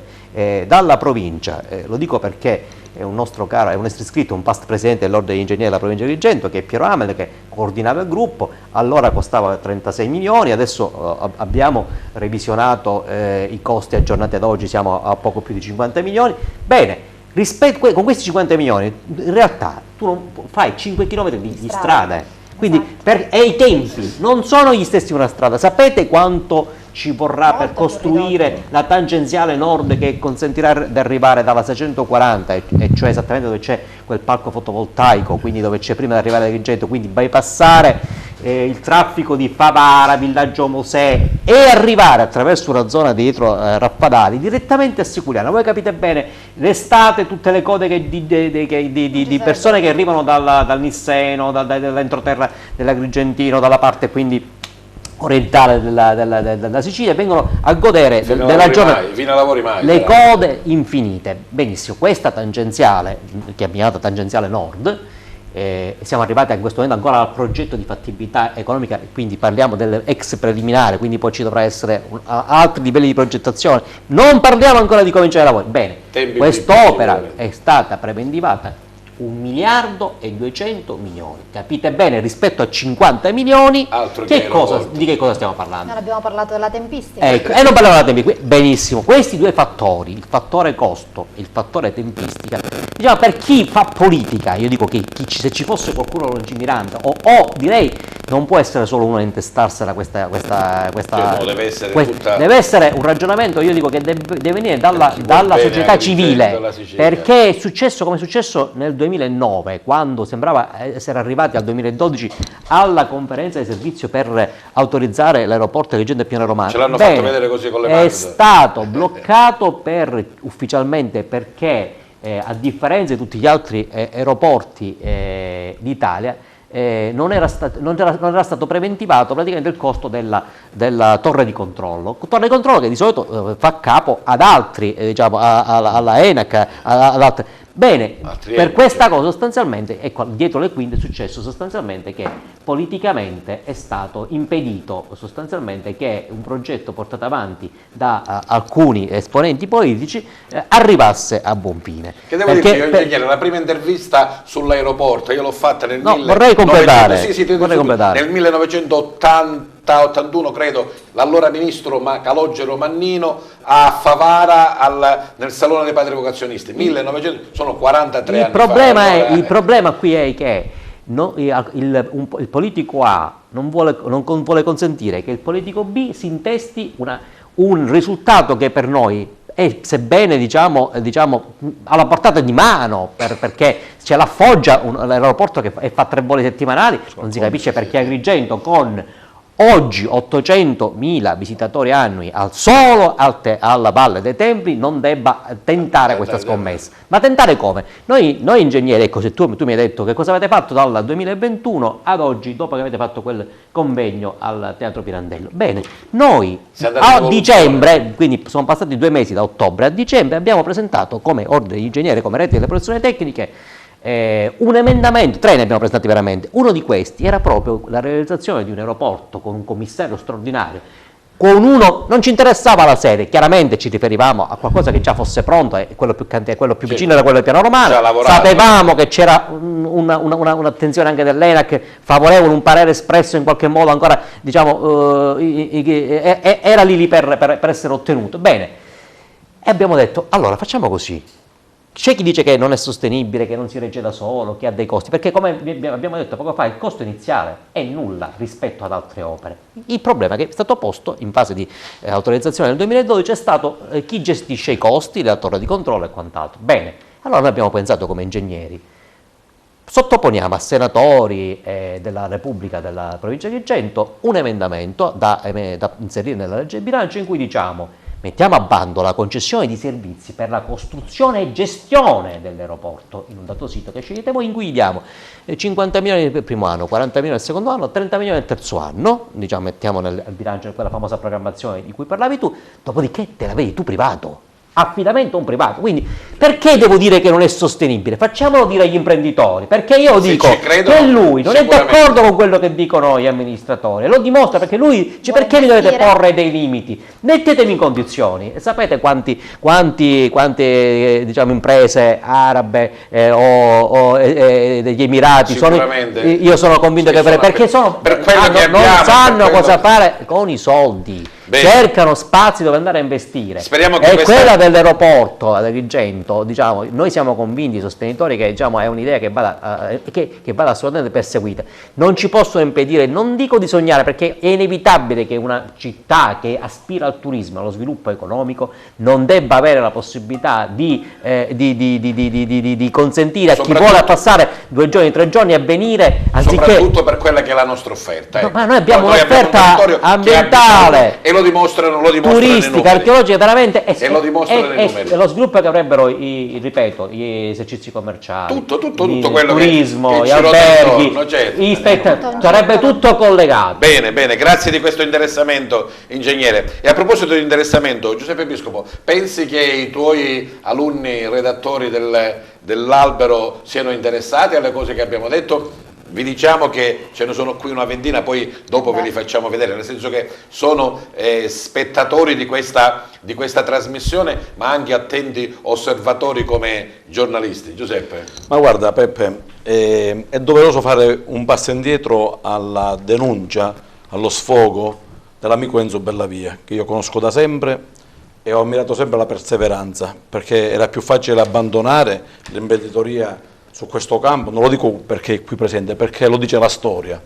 dalla provincia, lo dico perché è un nostro caro, è un nostro iscritto, un past presidente dell'Ordine degli Ingegneri della provincia di Agrigento, che è Piero Amel, che coordinava il gruppo. Allora costava 36 milioni, adesso abbiamo revisionato i costi aggiornati ad oggi, siamo a poco più di 50 milioni. Bene, con questi 50 milioni in realtà tu non fai 5 km di strade, quindi e i tempi non sono gli stessi di una strada. Sapete quanto ci vorrà per costruire la tangenziale nord che consentirà di arrivare dalla 640, e cioè esattamente dove c'è quel parco fotovoltaico, quindi dove c'è prima di arrivare ad Agrigento, quindi bypassare il traffico di Favara, Villaggio Mosè, e arrivare attraverso una zona dietro Raffadali direttamente a Siculiana. Voi capite bene, l'estate tutte le code di persone che arrivano dal Nisseno, dall'entroterra dell'Agrigentino, dalla parte quindi orientale della Sicilia, vengono a godere della giornata, le code infinite. Benissimo, questa tangenziale, chiamata tangenziale nord, siamo arrivati in questo momento ancora al progetto di fattibilità economica, quindi parliamo dell'ex preliminare, quindi poi ci dovrà essere altri livelli di progettazione, non parliamo ancora di cominciare i lavori. Bene, quest'opera è stata preventivata 1 miliardo e 200 milioni, capite bene, rispetto a 50 milioni, di che cosa stiamo parlando? Non abbiamo parlato della tempistica. Ecco, e non parliamo della tempistica, benissimo, questi due fattori, il fattore costo e il fattore tempistica, diciamo, per chi fa politica, io dico che se ci fosse qualcuno lungimirante, o direi non può essere solo uno a intestarsela questa no, deve essere un ragionamento, io dico che deve venire dalla società civile, perché è successo come è successo nel 2009, quando sembrava essere arrivati al 2012 alla conferenza di servizio per autorizzare l'aeroporto di Agrigento e Piana Romana. Ce l'hanno fatto vedere così con le mani. È stato bloccato ufficialmente perché a differenza di tutti gli altri aeroporti d'Italia, non era stato preventivato praticamente il costo della torre di controllo che di solito fa capo ad altri, diciamo alla ENAC, ad altre. Bene, Altri per enti. questa cosa sostanzialmente, ecco, dietro le quinte è successo sostanzialmente che politicamente è stato impedito sostanzialmente che un progetto portato avanti da alcuni esponenti politici arrivasse a buon fine. Che devo dire, io ingegnere, la prima intervista sull'aeroporto, io l'ho fatta nel vorrei completare, vorrei completare. Nel 1980-81 credo, l'allora ministro Calogero Mannino a Favara nel Salone dei Padri Vocazionisti, 1900, sono 43 anni problema fa. il problema qui è che il politico A non vuole consentire che il politico B si intesti un risultato che per noi è, sebbene diciamo alla portata di mano, perché c'è la Foggia, l'aeroporto che fa 3 voli settimanali, non si capisce perché Agrigento con oggi 800.000 visitatori annui solo alla Valle dei Templi non debba tentare questa scommessa. Ma tentare come? Noi ingegneri, ecco, se tu mi hai detto che cosa avete fatto dal 2021 ad oggi, dopo che avete fatto quel convegno al Teatro Pirandello. Bene, noi a dicembre, quindi sono passati 2 mesi da ottobre a dicembre, abbiamo presentato come ordine di ingegneri, come rete delle professioni tecniche, un emendamento, 3 ne abbiamo presentati veramente. Uno di questi era proprio la realizzazione di un aeroporto con un commissario straordinario, non ci interessava la sede, chiaramente ci riferivamo a qualcosa che già fosse pronto, e quello più vicino era quello del Piano Romano, sapevamo che c'era un'attenzione anche dell'ENAC favorevole, un parere espresso in qualche modo ancora, diciamo, era lì per essere ottenuto. Bene, e abbiamo detto, allora facciamo così. C'è chi dice che non è sostenibile, che non si regge da solo, che ha dei costi, perché come abbiamo detto poco fa il costo iniziale è nulla rispetto ad altre opere. Il problema è che è stato posto in fase di autorizzazione nel 2012 è stato chi gestisce i costi, la torre di controllo e quant'altro. Bene, allora noi abbiamo pensato come ingegneri, sottoponiamo a senatori della Repubblica della provincia di Agrigento un emendamento da inserire nella legge di bilancio in cui diciamo: mettiamo a bando la concessione di servizi per la costruzione e gestione dell'aeroporto in un dato sito che scegliete voi, in cui diamo 50 milioni per il primo anno, 40 milioni nel secondo anno, 30 milioni nel terzo anno, diciamo, mettiamo nel bilancio quella famosa programmazione di cui parlavi tu, dopodiché te la vedi tu privato. Affidamento a un privato. Quindi perché devo dire che non è sostenibile? Facciamolo dire agli imprenditori, perché io dico che lui non è d'accordo con quello che dicono gli amministratori, lo dimostra, perché lui dice: perché mi dovete porre dei limiti? Mettetemi in condizioni. E sapete quante diciamo imprese arabe o degli Emirati io sono convinto che perché non sanno cosa fare con i soldi. Bene. Cercano spazi dove andare a investire. Speriamo che quella dell'aeroporto ad Agrigento, diciamo, noi siamo convinti, sostenitori, che diciamo, è un'idea che vada assolutamente perseguita. Non ci possono impedire, non dico di sognare, perché è inevitabile che una città che aspira al turismo, allo sviluppo economico, non debba avere la possibilità di consentire a chi vuole passare 2 giorni, 3 giorni a venire, anziché... Soprattutto per quella che è la nostra offerta. No, ma noi abbiamo un'offerta ambientale, e lo dimostrano turistica, archeologica, veramente, e lo dimostrano nei numeri. Lo sviluppo che avrebbero ripeto, gli esercizi commerciali, tutto quello turismo, che gli alberghi, certo. Sarebbe tutto collegato. Bene, grazie di questo interessamento, ingegnere. E a proposito di interessamento, Giuseppe Piscopo, pensi che i tuoi alunni redattori dell'Albero siano interessati alle cose che abbiamo detto? Vi diciamo che ce ne sono qui una ventina, poi dopo ve li facciamo vedere, nel senso che sono spettatori di questa trasmissione, ma anche attenti osservatori come giornalisti. Giuseppe? Ma guarda Peppe, è doveroso fare un passo indietro alla denuncia, allo sfogo dell'amico Enzo Bellavia, che io conosco da sempre e ho ammirato sempre la perseveranza, perché era più facile abbandonare l'imprenditoria su questo campo, non lo dico perché è qui presente, perché lo dice la storia.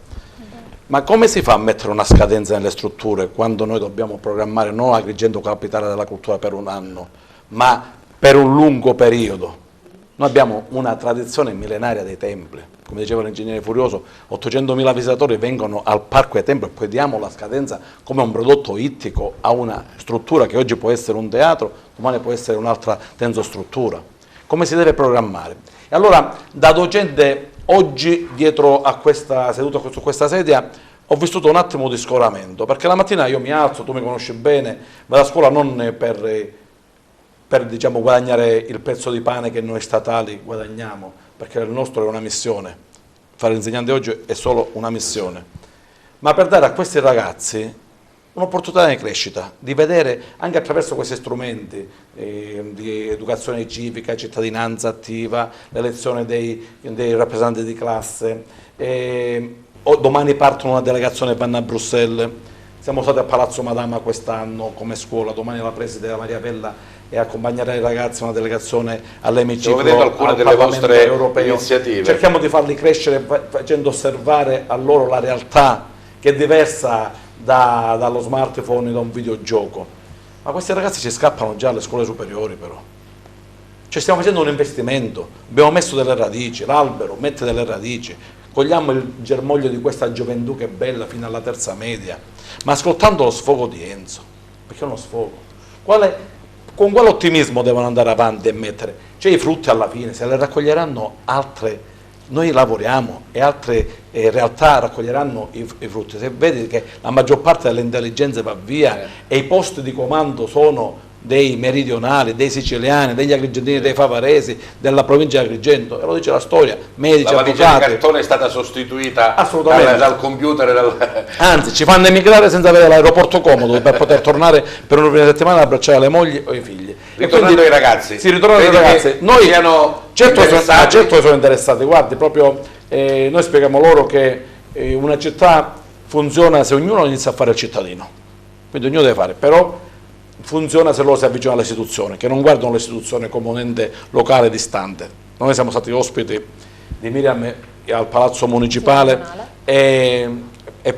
Ma come si fa a mettere una scadenza nelle strutture quando noi dobbiamo programmare non Agrigento capitale della cultura per un anno, ma per un lungo periodo? Noi abbiamo una tradizione millenaria dei templi, come diceva l'ingegnere Furioso, 800.000 visitatori vengono al Parco dei Templi e poi diamo la scadenza come un prodotto ittico a una struttura che oggi può essere un teatro, domani può essere un'altra tensostruttura. Come si deve programmare? E allora, da docente, oggi dietro a questa seduta, su questa sedia, ho vissuto un attimo di scoramento, perché la mattina io mi alzo, tu mi conosci bene, vado a scuola non per per diciamo, guadagnare il pezzo di pane che noi statali guadagniamo, perché il nostro è una missione, fare l'insegnante oggi è solo una missione, ma per dare a questi ragazzi un'opportunità di crescita, di vedere anche attraverso questi strumenti di educazione civica, cittadinanza attiva, l'elezione dei rappresentanti di classe, domani partono una delegazione e vanno a Bruxelles, siamo stati a Palazzo Madama quest'anno come scuola, domani la preside della Maria Pella e accompagnerà i ragazzi una delegazione all'emiciclo alcune delle vostre europeo. iniziative. Cerchiamo di farli crescere facendo osservare a loro la realtà che è diversa dallo smartphone, da un videogioco. Ma questi ragazzi ci scappano già alle scuole superiori però. Cioè stiamo facendo un investimento, abbiamo messo delle radici, l'albero mette delle radici, cogliamo il germoglio di questa gioventù che è bella fino alla terza media, ma ascoltando lo sfogo di Enzo, perché è uno sfogo. Con quale ottimismo devono andare avanti e mettere? Cioè i frutti alla fine, se le raccoglieranno altre, noi lavoriamo e altre realtà raccoglieranno i frutti. Se vedi che la maggior parte delle intelligenze va via e i posti di comando sono dei meridionali, dei siciliani, degli agrigentini, dei favaresi, della provincia di Agrigento, e lo dice la storia, medici, la valigia avvocati. di cartone è stata sostituita Assolutamente. dal computer. Anzi, ci fanno emigrare senza avere l'aeroporto comodo per poter tornare per una prima settimana a abbracciare le mogli o i figli. Ritornando ai ragazzi. Sì, ritornando ai ragazzi. Noi certo sono interessati, guardi, proprio noi spieghiamo loro che una città funziona se ognuno inizia a fare il cittadino, quindi ognuno deve fare, però funziona se loro si avvicinano alle istituzioni, che non guardano le istituzioni come un ente locale distante. Noi siamo stati ospiti di Miriam al Palazzo Municipale e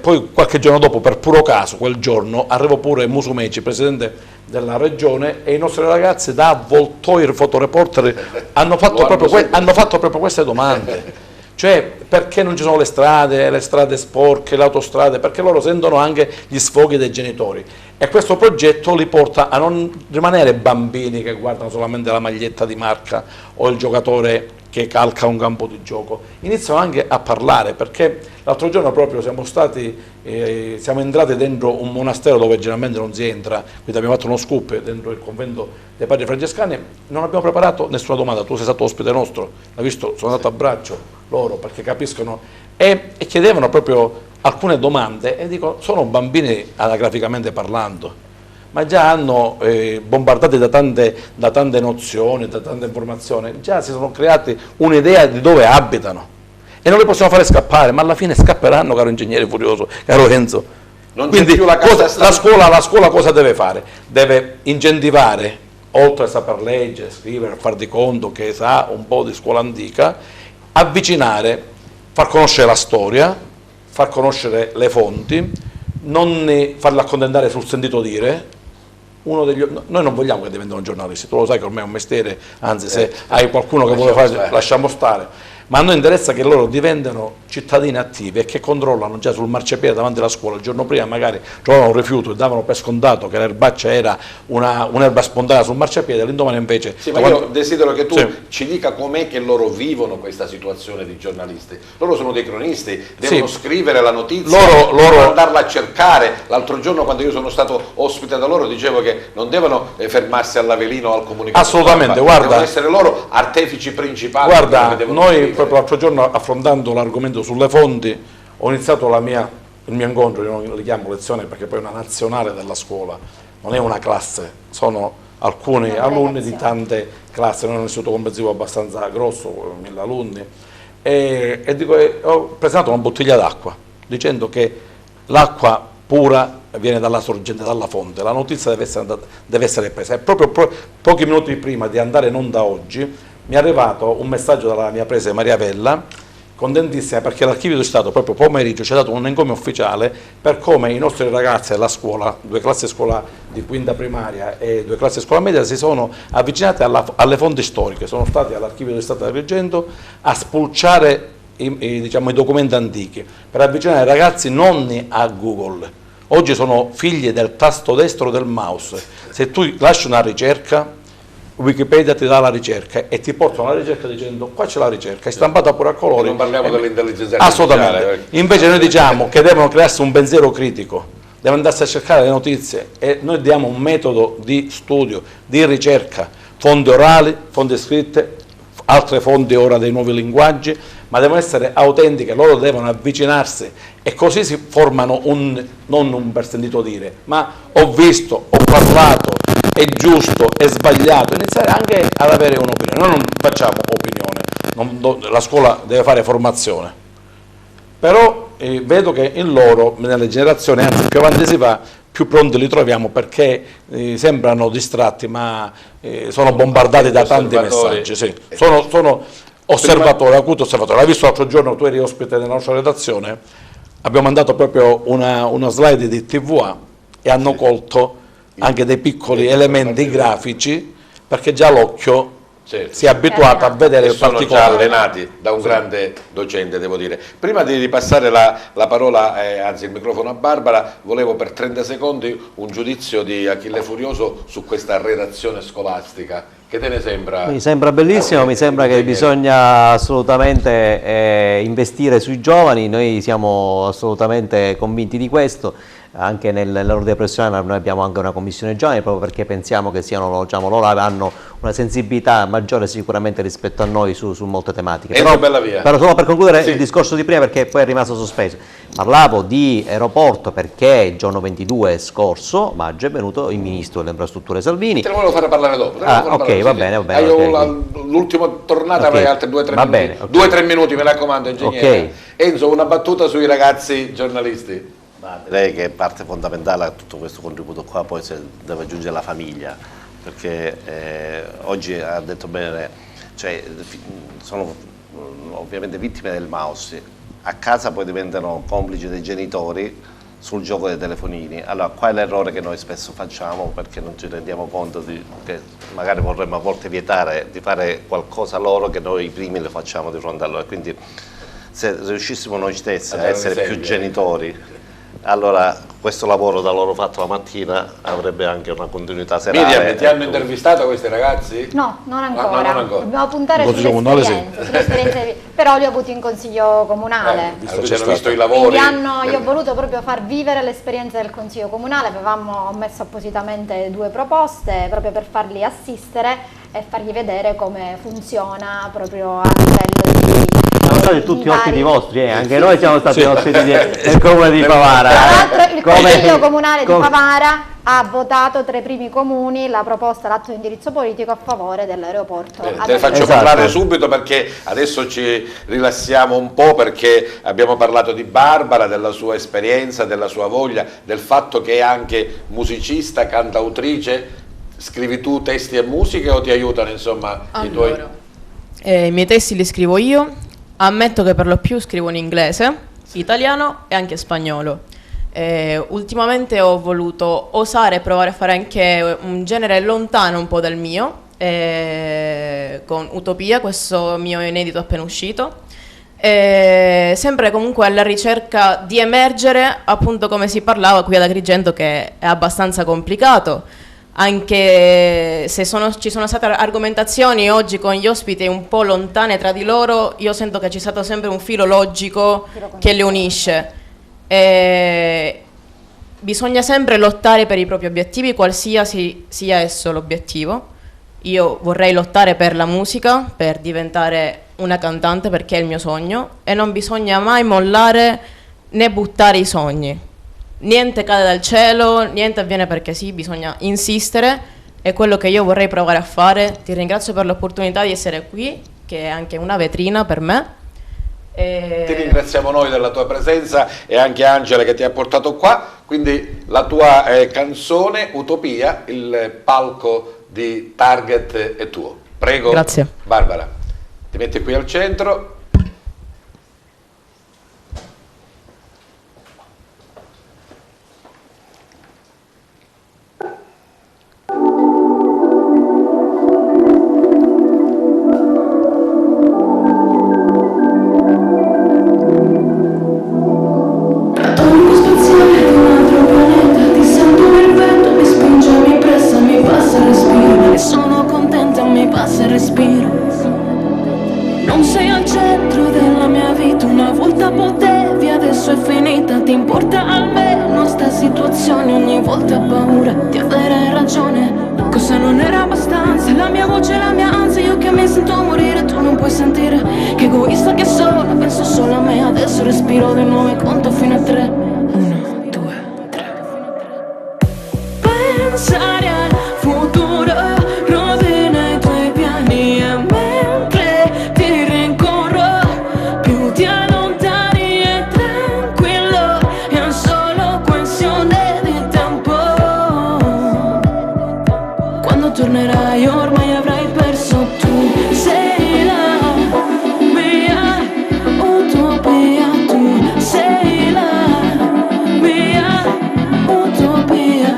poi qualche giorno dopo, per puro caso, quel giorno, arrivò pure Musumeci, presidente della regione, e i nostri ragazzi da avvoltoi fotoreporter hanno fatto proprio queste domande. Cioè, perché non ci sono le strade sporche, le autostrade? Perché loro sentono anche gli sfoghi dei genitori. E questo progetto li porta a non rimanere bambini che guardano solamente la maglietta di marca o il giocatore che calca un campo di gioco. Iniziano anche a parlare, perché l'altro giorno proprio siamo entrati dentro un monastero dove generalmente non si entra, quindi abbiamo fatto uno scoop dentro il convento dei padri francescani, non abbiamo preparato nessuna domanda, tu sei stato ospite nostro, l'hai visto, sono andato a braccio loro perché capiscono e chiedevano proprio alcune domande e dico, sono bambini anagraficamente parlando, ma già hanno bombardati da tante nozioni, da tante informazioni, già si sono creati un'idea di dove abitano e non li possiamo fare scappare, ma alla fine scapperanno, caro ingegnere Furioso, caro Enzo. Non Quindi più la scuola cosa deve fare? Deve incentivare, oltre a saper leggere, scrivere, far di conto che sa un po' di scuola antica, avvicinare, far conoscere la storia, far conoscere le fonti, non farla accontentare sul sentito dire. Noi non vogliamo che diventino giornalisti, tu lo sai che ormai è un mestiere, anzi se hai qualcuno che vuole fare, lasciamo stare. Ma a noi interessa che loro diventino cittadini attivi e che controllano già sul marciapiede davanti alla scuola. Il giorno prima magari trovavano un rifiuto e davano per scontato che l'erbaccia era un'erba spontanea sul marciapiede, l'indomani invece... Sì, ma io desidero che tu ci dica com'è che loro vivono questa situazione di giornalisti. Loro sono dei cronisti, devono scrivere la notizia, devono andarla a cercare. L'altro giorno quando io sono stato ospite da loro dicevo che non devono fermarsi all'Avelino o al comunicato. Assolutamente, guarda. Devono essere loro artefici principali. Guarda, noi proprio l'altro giorno affrontando l'argomento sulle fonti ho iniziato il mio incontro, io non li chiamo lezione perché poi è una nazionale della scuola, non è una classe, sono alcuni alunni di tante classi, noi è un istituto comprensivo abbastanza grosso, 1000 alunni, e dico, ho presentato una bottiglia d'acqua dicendo che l'acqua pura viene dalla sorgente, dalla fonte, la notizia deve essere presa e proprio pochi minuti prima di andare in onda oggi mi è arrivato un messaggio dalla mia preside Maria Pella, contentissima perché l'Archivio di Stato proprio pomeriggio ci ha dato un encomio ufficiale per come i nostri ragazzi della scuola, 2 classi scuola di quinta primaria e 2 classi scuola media, si sono avvicinati alle fonti storiche, sono stati all'Archivio di Stato di Agrigento a spulciare i documenti antichi, per avvicinare i ragazzi non a Google. Oggi sono figli del tasto destro del mouse, se tu lasci una ricerca Wikipedia ti dà la ricerca e ti portano alla ricerca dicendo qua c'è la ricerca, è stampata pure a colori. Non parliamo dell'intelligenza artificiale. Assolutamente. Invece noi diciamo che devono crearsi un pensiero critico, deve andarsi a cercare le notizie e noi diamo un metodo di studio, di ricerca, fonti orali, fonti scritte, altre fonti ora dei nuovi linguaggi, ma devono essere autentiche, loro devono avvicinarsi e così si formano non un per sentito dire, ma ho visto, ho parlato, è giusto, è sbagliato, iniziare anche ad avere un'opinione. Noi non facciamo opinione, la scuola deve fare formazione, però vedo che in loro, nelle generazioni, anzi più avanti si va, più pronti li troviamo perché sembrano distratti, ma sono bombardati da tanti messaggi. Sì. Sono osservatori, acuto osservatore. L'hai visto l'altro giorno, tu eri ospite nella nostra redazione, abbiamo mandato proprio una slide di TVA e hanno colto anche dei piccoli elementi grafici, perché già l'occhio si è abituato a vedere il particolare. Sono già allenati da un grande docente, devo dire. Prima di ripassare la parola, anzi il microfono a Barbara, volevo per 30 secondi un giudizio di Achille Furioso su questa redazione scolastica. Che te ne sembra? Mi sembra bellissimo, mi sembra che bisogna assolutamente investire sui giovani, noi siamo assolutamente convinti di questo. Anche nell'ordine professionale noi abbiamo anche una commissione giovani, proprio perché pensiamo che siano, diciamo, loro hanno una sensibilità maggiore sicuramente rispetto a noi su molte tematiche. Però solo per concludere il discorso di prima, perché poi è rimasto sospeso, parlavo di aeroporto perché il giorno 22 scorso maggio è venuto il ministro delle infrastrutture Salvini. Te lo volevo fare parlare dopo. Ok, va bene. L'ultima tornata avrei altri 2-3 minuti. 2-3 minuti, mi raccomando, ingegnere. Enzo, una battuta sui ragazzi giornalisti. Direi che parte fondamentale a tutto questo contributo qua poi si deve aggiungere la famiglia, perché oggi ha detto bene, cioè, sono ovviamente vittime del mouse, a casa poi diventano complici dei genitori sul gioco dei telefonini. Allora qua è l'errore che noi spesso facciamo, perché non ci rendiamo conto che magari vorremmo a volte vietare di fare qualcosa loro che noi i primi lo facciamo di fronte a loro, quindi se riuscissimo noi stessi a essere più genitori, allora questo lavoro da loro fatto la mattina avrebbe anche una continuità serale. Miriam, ti hanno intervistato questi ragazzi? No, non ancora. Non ancora. Dobbiamo puntare sull'esperienza, però li ho avuti in consiglio comunale. Hanno visto i lavori. Io ho voluto proprio far vivere l'esperienza del consiglio comunale, ho messo appositamente 2 proposte proprio per farli assistere e fargli vedere come funziona proprio a livello di... Siamo stati tutti ospiti vostri, anche noi siamo stati ospiti del comune di Favara. Tra l'altro il consiglio comunale di Favara ha votato tra i primi comuni la proposta, l'atto di indirizzo politico a favore dell'aeroporto. Te faccio parlare subito, perché adesso ci rilassiamo un po', perché abbiamo parlato di Barbara, della sua esperienza, della sua voglia, del fatto che è anche musicista, cantautrice. Scrivi tu testi e musiche o ti aiutano, insomma, i tuoi? I miei testi li scrivo io. Ammetto che per lo più scrivo in inglese, italiano e anche spagnolo. Ultimamente ho voluto osare provare a fare anche un genere lontano un po' dal mio, con Utopia, questo mio inedito appena uscito. Sempre comunque alla ricerca di emergere, appunto come si parlava qui ad Agrigento, che è abbastanza complicato. Anche se ci sono state argomentazioni oggi con gli ospiti un po' lontane tra di loro, io sento che c'è stato sempre un filo logico che le unisce. Bisogna sempre lottare per i propri obiettivi, qualsiasi sia esso l'obiettivo. Io vorrei lottare per la musica, per diventare una cantante, perché è il mio sogno, e non bisogna mai mollare né buttare i sogni. Niente cade dal cielo, niente avviene perché sì, bisogna insistere, è quello che io vorrei provare a fare. Ti ringrazio per l'opportunità di essere qui, che è anche una vetrina per me. Ti ringraziamo noi della tua presenza e anche Angela che ti ha portato qua, quindi la tua canzone Utopia, il palco di Target è tuo. Prego. Grazie. Barbara, ti metti qui al centro. Sono contenta, mi passa il respiro. Non sei al cielo. volte ho paura di avere ragione. Cosa non era abbastanza, la mia voce, la mia ansia. Io che mi sento morire, tu non puoi sentire. Che egoista che sono, penso solo a me. Adesso respiro di nuovo e conto fino a 3. 1, 2, 3. Pensare al futuro rovina i tuoi piani, e mentre ti rincorro più ti allontani. E tranquillo, è solo questione di tempo. Quando tornerai ormai avrai perso, tu sei la mia utopia, tu sei la mia utopia.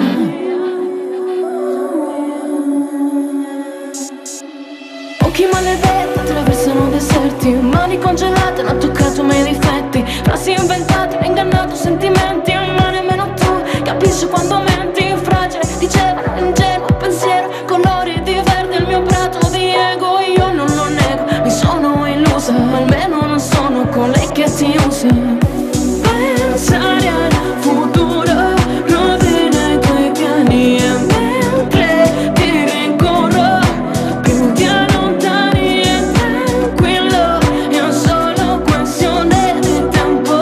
Occhi maledetti attraversano deserti, mani congelate hanno toccato i miei difetti, frasi inventate, ho ingannato sentimenti, ma nemmeno tu capisci quando menti. Fragile, diceva, ingenuo pensiero, colori di verde, il mio prato di ego. Io non lo nego, mi sono illusa, ma almeno non sono colei che ti usa. Pensare al futuro rovina i tuoi piani, e mentre ti rincorro più ti allontani. E tranquillo, è solo questione di tempo.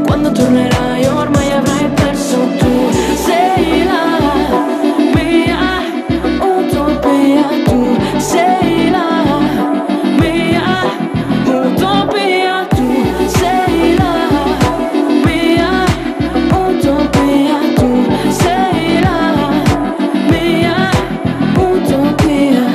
Quando tornerai ormai avrai perso, tu sei la mia utopia, tu sei la mia utopia, tu sei la mia utopia, tu sei la mia utopia.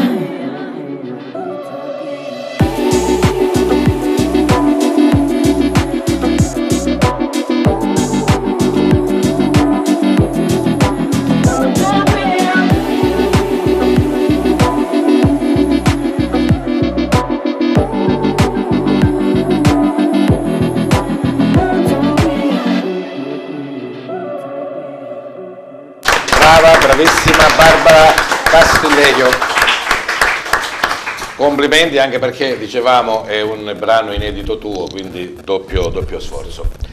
Brava, bravissima Barbara Castigliejo. Complimenti, anche perché dicevamo è un brano inedito tuo, quindi doppio sforzo.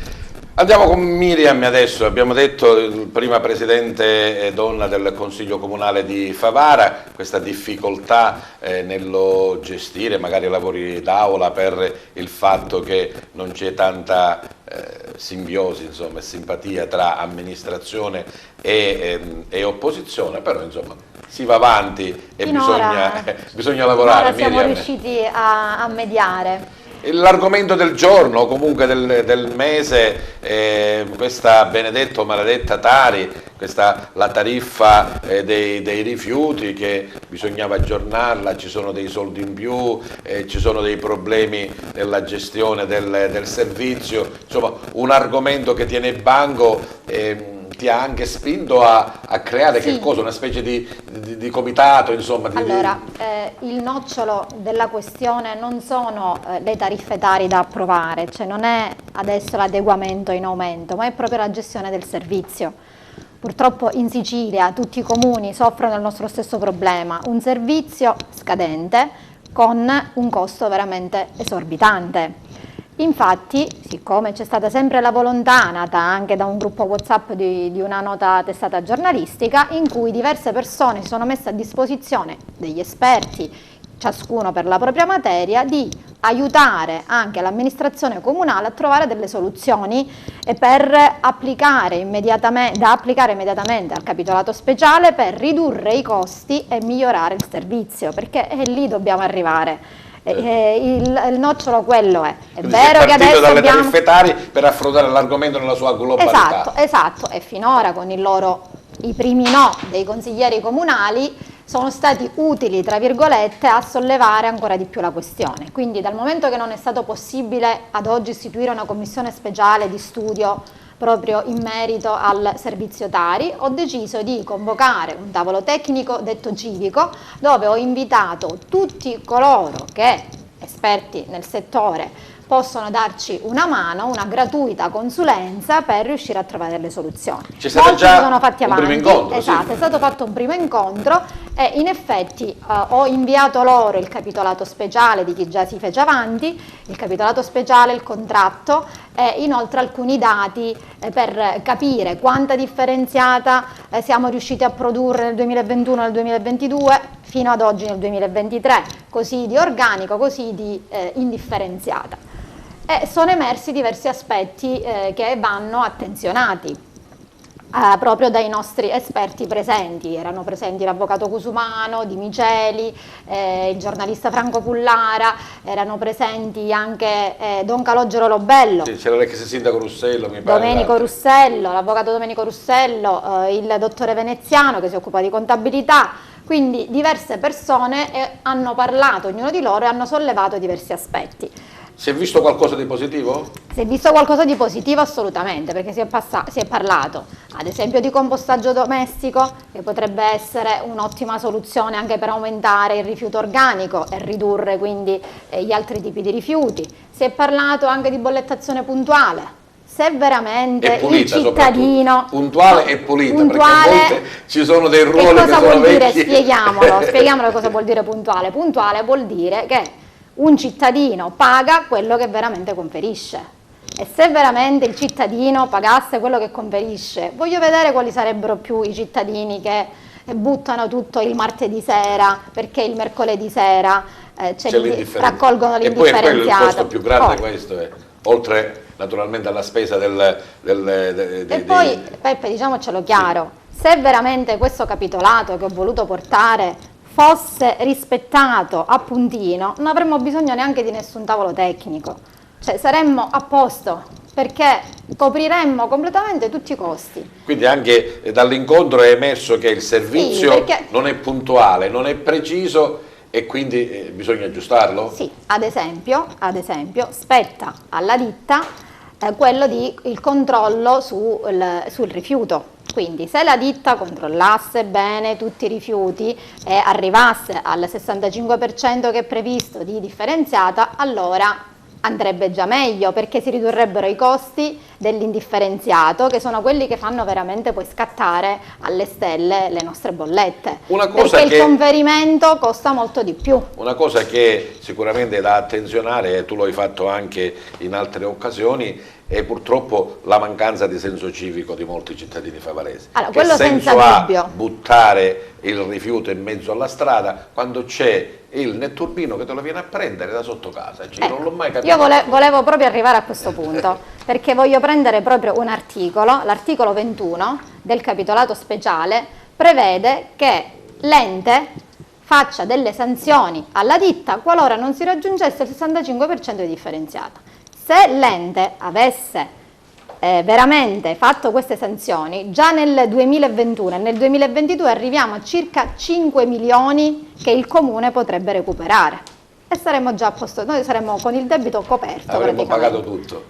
Andiamo con Miriam adesso. Abbiamo detto, prima presidente donna del Consiglio Comunale di Favara, questa difficoltà nello gestire magari i lavori d'aula per il fatto che non c'è tanta simbiosi, insomma, e simpatia tra amministrazione e opposizione, però insomma si va avanti e bisogna lavorare. Ora siamo Miriam, riusciti a mediare. l'argomento del giorno, comunque del mese, questa benedetta o maledetta Tari, la tariffa dei rifiuti, che bisognava aggiornarla, ci sono dei soldi in più, ci sono dei problemi nella gestione del servizio, insomma un argomento che tiene banco. Ti ha anche spinto a creare Sì. che cosa? Una specie di comitato, insomma. Allora, il nocciolo della questione non sono le tariffe Tari da approvare, cioè non è adesso l'adeguamento in aumento, ma è proprio la gestione del servizio. Purtroppo in Sicilia tutti i comuni soffrono del nostro stesso problema, un servizio scadente con un costo veramente esorbitante. Infatti, siccome c'è stata sempre la volontà, nata anche da un gruppo WhatsApp di una nota testata giornalistica, in cui diverse persone si sono messe a disposizione degli esperti, ciascuno per la propria materia, di aiutare anche l'amministrazione comunale a trovare delle soluzioni per applicare immediatamente al capitolato speciale, per ridurre i costi e migliorare il servizio, perché lì dobbiamo arrivare. Il nocciolo quello è. È Quindi vero che adesso dalle abbiamo... tariffe Tari per affrontare l'argomento nella sua globalità. Esatto, e finora con i primi no dei consiglieri comunali sono stati utili, tra virgolette, a sollevare ancora di più la questione. Quindi dal momento che non è stato possibile ad oggi istituire una commissione speciale di studio proprio in merito al servizio Tari, ho deciso di convocare un tavolo tecnico detto civico, dove ho invitato tutti coloro che, esperti nel settore, possono darci una mano, una gratuita consulenza per riuscire a trovare delle soluzioni. C'è stato Molti già si sono fatti un avanti. primo incontro. Esatto, sì. è stato fatto un primo incontro e in effetti ho inviato loro il capitolato speciale di chi già si fece avanti, il capitolato speciale, il contratto e inoltre alcuni dati per capire quanta differenziata siamo riusciti a produrre nel 2021 e nel 2022 fino ad oggi nel 2023, così di organico, così di indifferenziata. E sono emersi diversi aspetti che vanno attenzionati. Proprio dai nostri esperti presenti, erano presenti l'avvocato Cusumano, Di Miceli, il giornalista Franco Pullara, erano presenti anche Don Calogero Lobello, sì, c'era l'ex sindaco Russello, mi pare, Domenico Russello, l'avvocato Domenico Russello, il dottore Veneziano che si occupa di contabilità, quindi diverse persone hanno parlato, ognuno di loro, e hanno sollevato diversi aspetti. Si è visto qualcosa di positivo? Si è visto qualcosa di positivo assolutamente, perché si è parlato ad esempio di compostaggio domestico, che potrebbe essere un'ottima soluzione anche per aumentare il rifiuto organico e ridurre quindi gli altri tipi di rifiuti. Si è parlato anche di bollettazione puntuale, se veramente pulita, il cittadino puntuale e pulita, puntuale, perché a volte ci sono dei ruoli che cosa che sono vuol dire? vecchi. Spieghiamolo cosa vuol dire puntuale. Puntuale vuol dire che un cittadino paga quello che veramente conferisce, e se veramente il cittadino pagasse quello che conferisce, voglio vedere quali sarebbero più i cittadini che buttano tutto il martedì sera perché il mercoledì sera raccolgono l'indifferenziato. E poi è quello il costo più grande, questo è, oltre naturalmente alla spesa e poi Peppe, diciamocelo chiaro, sì, se veramente questo capitolato che ho voluto portare fosse rispettato a puntino, non avremmo bisogno neanche di nessun tavolo tecnico, cioè saremmo a posto, perché copriremmo completamente tutti i costi. Quindi anche dall'incontro è emerso che il servizio sì, non è puntuale, non è preciso e quindi bisogna aggiustarlo? Sì, ad esempio spetta alla ditta quello di il controllo sul rifiuto. Quindi se la ditta controllasse bene tutti i rifiuti e arrivasse al 65% che è previsto di differenziata, allora andrebbe già meglio, perché si ridurrebbero i costi dell'indifferenziato, che sono quelli che fanno veramente poi scattare alle stelle le nostre bollette, perché il conferimento costa molto di più. Una cosa che sicuramente è da attenzionare, e tu lo hai fatto anche in altre occasioni, è purtroppo la mancanza di senso civico di molti cittadini favaresi. Allora, quello senza dubbio. Buttare il rifiuto in mezzo alla strada quando c'è il netturbino che te lo viene a prendere da sotto casa? Cioè, non l'ho mai capito. Io volevo proprio arrivare a questo punto, perché voglio prendere proprio un articolo, l'articolo 21 del capitolato speciale prevede che l'ente faccia delle sanzioni alla ditta qualora non si raggiungesse il 65% di differenziata. Se l'ente avesse veramente fatto queste sanzioni, già nel 2021 e nel 2022 arriviamo a circa 5 milioni che il comune potrebbe recuperare e saremmo già a posto, noi saremmo con il debito coperto. Avremmo pagato tutto.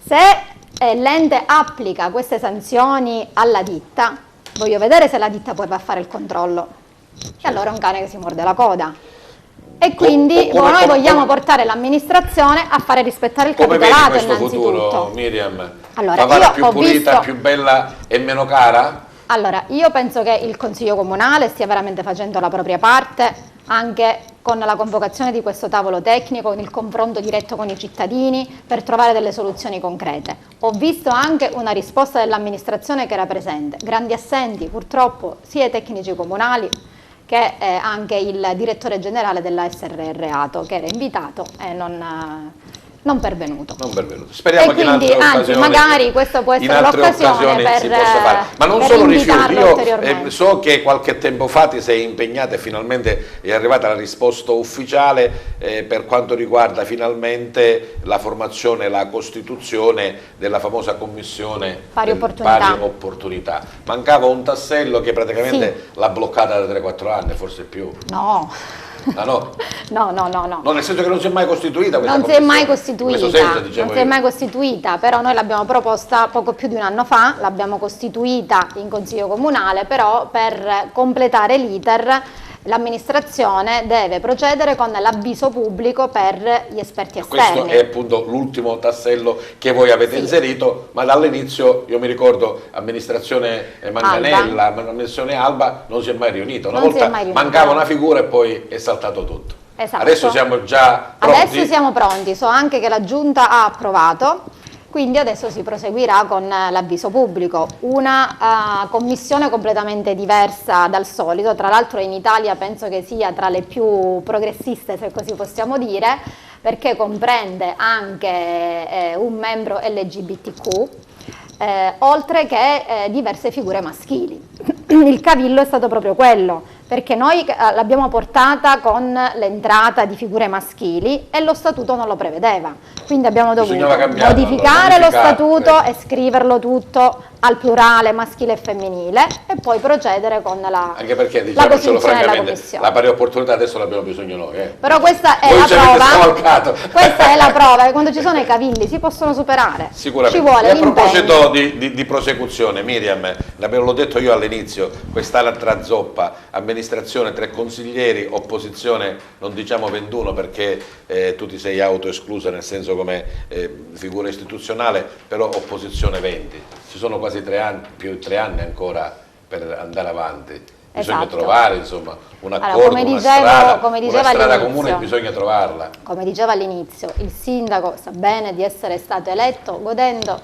Se l'ente applica queste sanzioni alla ditta, voglio vedere se la ditta poi va a fare il controllo, e allora è un cane che si morde la coda. E quindi noi vogliamo portare l'amministrazione a fare rispettare il capitolato innanzitutto. Come vedi questo futuro, Miriam? Allora, Favara più pulita, più bella e meno cara? Allora, io penso che il Consiglio Comunale stia veramente facendo la propria parte, anche con la convocazione di questo tavolo tecnico, con il confronto diretto con i cittadini, per trovare delle soluzioni concrete. Ho visto anche una risposta dell'amministrazione che era presente, grandi assenti purtroppo sia i tecnici comunali che anche il direttore generale della SRR Ato, che era invitato e non pervenuto. Speriamo che in altre occasioni, magari questa può essere l'occasione per si possa fare. Ma non solo rifiuti, io so che qualche tempo fa ti sei impegnata e finalmente è arrivata la risposta ufficiale per quanto riguarda finalmente la formazione e la costituzione della famosa commissione pari opportunità. Mancava un tassello che praticamente l'ha bloccata da 3-4 anni, forse più. No. Ah, no? No, nel senso che non si è mai costituita questa commissione. Non si è mai costituita, però noi l'abbiamo proposta poco più di un anno fa, l'abbiamo costituita in Consiglio Comunale, però per completare l'iter l'amministrazione deve procedere con l'avviso pubblico per gli esperti esterni. Questo è appunto l'ultimo tassello che voi avete inserito, ma dall'inizio io mi ricordo amministrazione Manganella, amministrazione Alba non si è mai riunita, una volta mancava una figura e poi è saltato tutto. Esatto. Adesso siamo già pronti? Adesso siamo pronti, so anche che la Giunta ha approvato. Quindi adesso si proseguirà con l'avviso pubblico, una commissione completamente diversa dal solito, tra l'altro in Italia penso che sia tra le più progressiste, se così possiamo dire, perché comprende anche un membro LGBTQ, oltre che diverse figure maschili. Il cavillo è stato proprio quello, perché noi l'abbiamo portata con l'entrata di figure maschili e lo statuto non lo prevedeva, quindi abbiamo dovuto modificare lo statuto e scriverlo tutto al plurale maschile e femminile e poi procedere con la anche perché la costituzione della commissione. La pari opportunità adesso l'abbiamo bisogno noi. Però questa è la prova. Questa è la prova che quando ci sono i cavilli si possono superare. Sicuramente. Ci vuole e a proposito di prosecuzione, Miriam, l'ho detto io all'inizio, quest'altra zoppa, amministrazione 3 consiglieri, opposizione non diciamo 21 perché tu ti sei autoesclusa nel senso come figura istituzionale, però opposizione 20. Ci sono quasi 3 anni, più di 3 anni ancora per andare avanti. Bisogna trovare insomma un accordo, una strada comune, bisogna trovarla. Come dicevo all'inizio, il sindaco sa bene di essere stato eletto godendo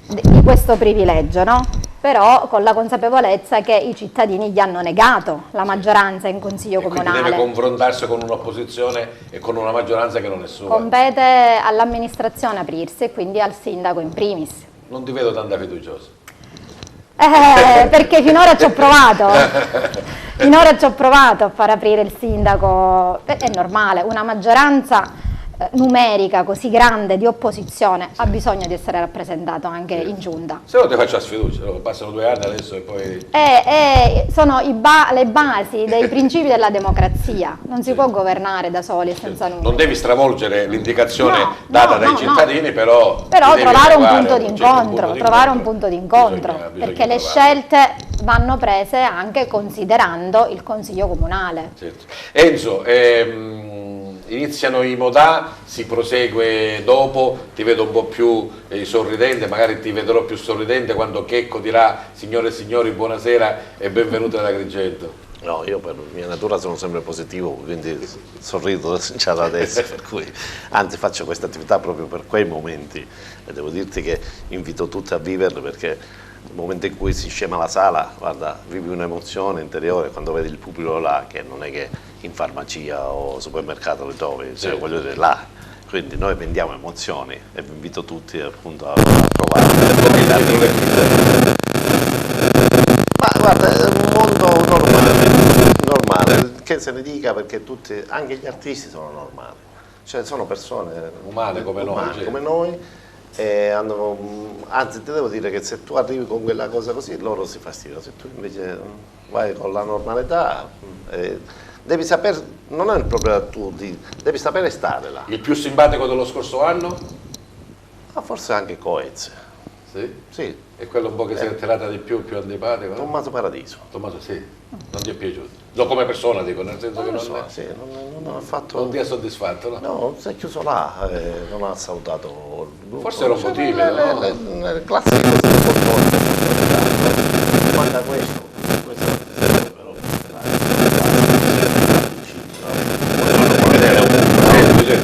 di questo privilegio, no? Però con la consapevolezza che i cittadini gli hanno negato la maggioranza in consiglio comunale. Quindi deve confrontarsi con un'opposizione e con una maggioranza che non è sua. Compete all'amministrazione aprirsi e quindi al sindaco in primis. Non ti vedo tanta fiduciosa. Perché finora ci ho provato. Finora ci ho provato a far aprire il sindaco. È normale, una maggioranza numerica così grande di opposizione ha bisogno di essere rappresentato anche in giunta. Se no ti faccio la sfiducia, passano 2 anni adesso e poi... sono le basi dei principi della democrazia, non si può governare da soli e senza nulla. Non devi stravolgere l'indicazione data dai cittadini, però trovare un punto di incontro, perché le scelte vanno prese anche considerando il consiglio comunale. Certo. Enzo, iniziano i modà, si prosegue dopo, ti vedo un po' più sorridente, magari ti vedrò più sorridente quando Checco dirà signore e signori buonasera e benvenuti ad Agrigento. No, io per mia natura sono sempre positivo, quindi sorrido già da adesso, per cui anzi faccio questa attività proprio per quei momenti e devo dirti che invito tutti a viverli perché nel momento in cui si scema la sala, guarda, vivi un'emozione interiore quando vedi il pubblico là, che non è che in farmacia o supermercato lo trovi, cioè, voglio dire là. Quindi noi vendiamo emozioni e vi invito tutti appunto a provare. Ma guarda, è un mondo normale, che se ne dica perché tutti, anche gli artisti sono normali, cioè sono persone umane come noi. Anzi ti devo dire che se tu arrivi con quella cosa così loro si fastidiano, se tu invece vai con la normalità devi sapere, non è il problema devi sapere stare là. Il più simpatico dello scorso anno? Ma forse anche Coez. Sì? Sì. E quello un po' che si è tirata di più antipatico? Tommaso Paradiso. Tommaso sì, non ti è piaciuto? No, come persona dico, nel senso che non ha fatto... Non ti ha soddisfatto, no? No, si è chiuso là, non ha salutato il gruppo. Forse era un po' timido, no? Nel classico guarda questo però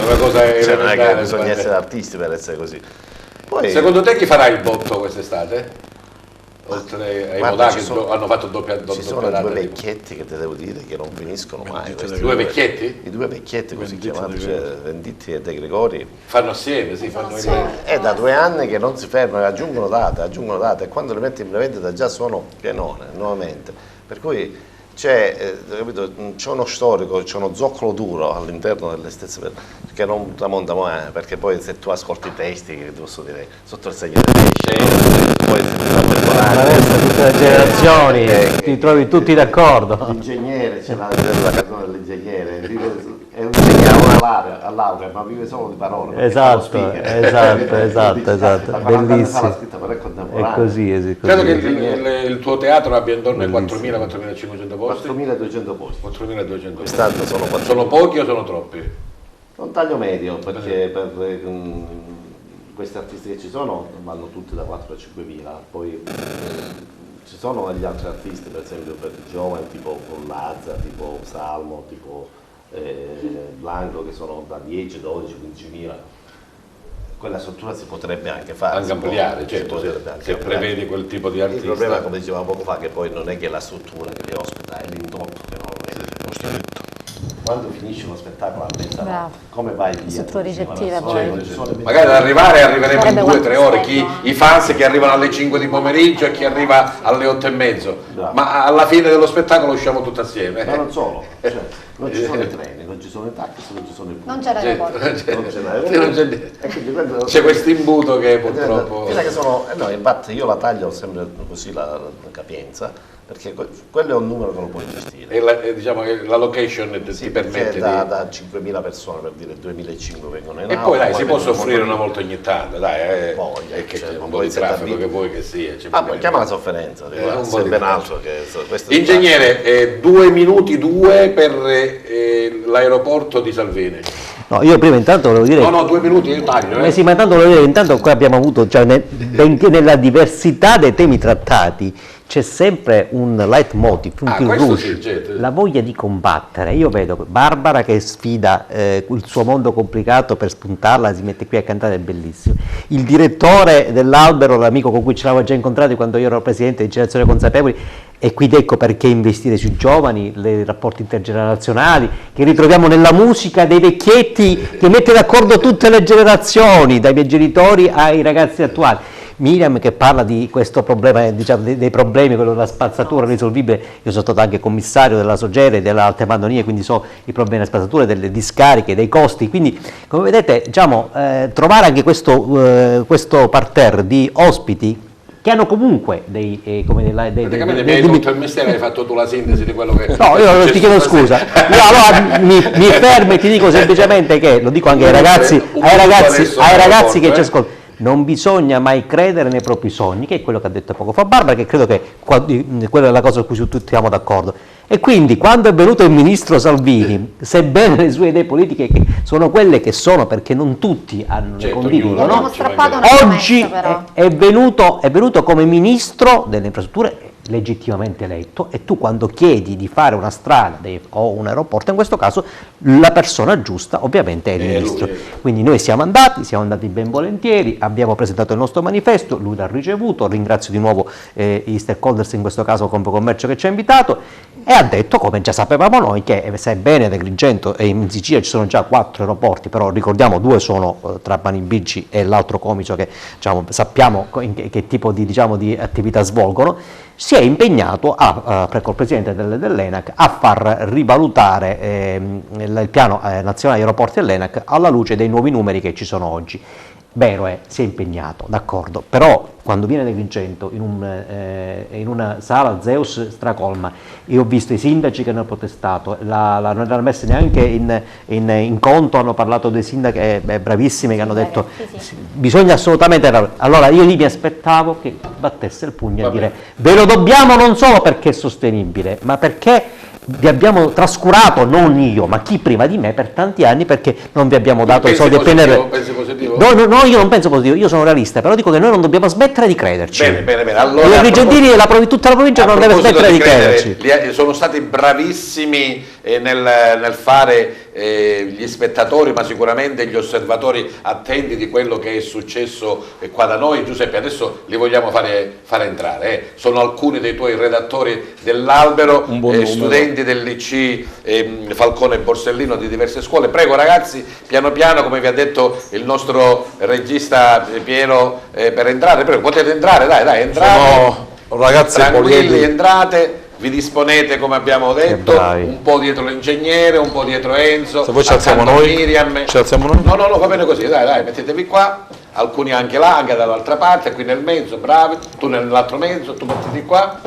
una cosa cioè, non è che bisogna essere artisti per essere così. Poi, secondo te chi farà il botto quest'estate? Oltre ai modà che hanno fatto doppia ci sono 2 vecchietti che ti devo dire che non finiscono mai. 2 vecchietti? I 2 vecchietti così chiamati, cioè Venditti e De Gregori. Fanno assieme, sì, fanno insieme. È da 2 anni che non si fermano, aggiungono date e quando le metti in prevendita già sono pienone nuovamente. Per cui c'è uno storico, c'è uno zoccolo duro all'interno delle stesse che non tramonta mai, perché poi se tu ascolti i testi, che posso dire, sotto il segno del pesce, poi attraverso tutte le generazioni ti trovi tutti d'accordo. L'ingegnere, c'è la canzone dell'ingegnere, è un ingegnere a laurea, ma vive solo di parole. Esatto, bellissimo. è così. Credo che il tuo teatro abbia intorno ai 4.000-4.500 posti. 4.200 posti. 4.200 posti. Sono pochi o sono troppi? Un taglio medio, perché per questi artisti che ci sono vanno tutti da 4 a 5.000, poi ci sono gli altri artisti, per esempio per i giovani, tipo Lazza, tipo Salmo, tipo Blanco, che sono da 10, 12, 15.000. Quella struttura si potrebbe anche fare. Anche ampliare, certo, se prevedi quel tipo di artista. Il problema, come dicevamo poco fa, che poi non è che la struttura che li ospita, è l'indotto che non è. Quando finisce lo spettacolo come vai via? Strutture ricettive poi. Magari ad arriveremo in 2-3 ore, i fans che arrivano alle 5 di pomeriggio e chi arriva alle 8:30, ma alla fine dello spettacolo usciamo tutti assieme. Ma non solo, non ci sono i treni, non ci sono i taxi, non ci sono i pullman. Non c'è l'aeroporto. C'è questo imbuto che purtroppo... No, infatti io la taglio sempre così la capienza, perché quello è un numero che lo puoi gestire. E diciamo che la location ti permette da 5.000 persone, per dire 2.500 vengono in e poi dai, si può soffrire una volta ogni tanto, dai, un po' di traffico che vuoi che sia. Poi chiama la sofferenza, è ben altro che questo. Ingegnere, 2 minuti per l'aeroporto di Salvini. No, io prima intanto volevo dire... No, 2 minuti io taglio. Sì, ma intanto volevo dire, intanto qua abbiamo avuto, benché nella diversità dei temi trattati, c'è sempre un leitmotiv, un fil rouge, certo. La voglia di combattere. Io vedo Barbara che sfida il suo mondo complicato per spuntarla, si mette qui a cantare, è bellissimo. Il direttore dell'Albero, l'amico con cui ci eravamo già incontrati quando io ero presidente di Generazione Consapevoli, e quindi ecco perché investire sui giovani, i rapporti intergenerazionali, che ritroviamo nella musica dei vecchietti che mette d'accordo tutte le generazioni, dai miei genitori ai ragazzi attuali. Miriam che parla di questo problema, diciamo, dei problemi, quello della spazzatura risolvibile. Io sono stato anche commissario della Sogere e delle Alte Madonie, quindi so i problemi della spazzatura, delle discariche, dei costi, quindi come vedete, diciamo, trovare anche questo parterre di ospiti che hanno comunque praticamente mi hai tolto il mestiere, hai fatto tu la sintesi di quello che... No, io ti chiedo scusa, io allora mi fermo e ti dico semplicemente che, lo dico anche ai ragazzi che ci ascoltano, non bisogna mai credere nei propri sogni, che è quello che ha detto poco fa Barbara, che credo che quella è la cosa su cui tutti siamo d'accordo. E quindi quando è venuto il ministro Salvini, sebbene le sue idee politiche che sono quelle che sono, perché non tutti le condividono, oggi è venuto come ministro delle infrastrutture legittimamente eletto, e tu quando chiedi di fare una strada o un aeroporto, in questo caso la persona giusta ovviamente è il ministro. Quindi noi siamo andati ben volentieri, abbiamo presentato il nostro manifesto, lui l'ha ricevuto, ringrazio di nuovo i stakeholders, in questo caso Confcommercio che ci ha invitato, e ha detto, come già sapevamo noi, che sebbene ad Agrigento e in Sicilia ci sono già 4 aeroporti, però ricordiamo 2 sono Trapani Birgi e l'altro Comiso, che diciamo, sappiamo che tipo di attività svolgono, si è impegnato col Presidente dell'ENAC a far rivalutare il piano nazionale aeroporti dell'ENAC alla luce dei nuovi numeri che ci sono oggi. Vero è, si è impegnato, d'accordo, però quando viene ad Agrigento in una sala Zeus stracolma, io ho visto i sindaci che hanno protestato, non l'hanno messa neanche in conto, hanno parlato dei sindaci bravissimi che hanno detto bisogna assolutamente, allora io lì mi aspettavo che battesse il pugno a dire ve lo dobbiamo non solo perché è sostenibile, ma perché vi abbiamo trascurato, non io, ma chi prima di me per tanti anni, perché non vi abbiamo dato i soldi PNRR. Pensi positivo? No, io non penso positivo, io sono realista, però dico che noi non dobbiamo smettere di crederci. Bene. Allora, gli agrigentini e tutta la provincia non deve smettere di crederci. Sono stati bravissimi nel fare gli spettatori, ma sicuramente gli osservatori attenti di quello che è successo qua da noi. Giuseppe, adesso li vogliamo fare entrare. Sono alcuni dei tuoi redattori dell'Albero, studenti del liceo Falcone Borsellino di diverse scuole. Prego ragazzi, piano piano, come vi ha detto il nostro regista Piero, per entrare. Prego, potete entrare, dai, entrate. Sono ragazzi tranquilli, entrate. Vi disponete, come abbiamo detto, un po' dietro l'ingegnere, un po' dietro Enzo, se voi ci alziamo noi, Miriam. Ci alziamo noi? No, va bene così, dai, mettetevi qua, alcuni anche là, anche dall'altra parte, qui nel mezzo, bravi, tu nell'altro mezzo, tu mettiti qua,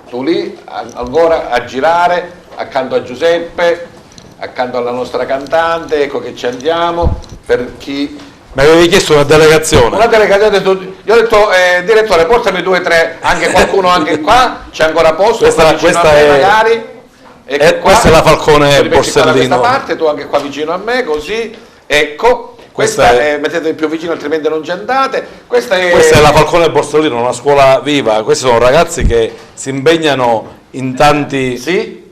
tu lì, ancora a girare, accanto a Giuseppe, accanto alla nostra cantante, ecco che ci andiamo, per chi... Mi avevi chiesto una delegazione. Una delegazione, io ho detto direttore, portami 2 o 3, anche qualcuno anche qua, c'è ancora posto, questa è magari. Questa è la Falcone Borsellino. Da questa parte, tu anche qua vicino a me, così, ecco. Questa mettetevi più vicino, altrimenti non ci andate. Questa è la Falcone Borsellino, una scuola viva. Questi sono ragazzi che si impegnano in tanti... Sì?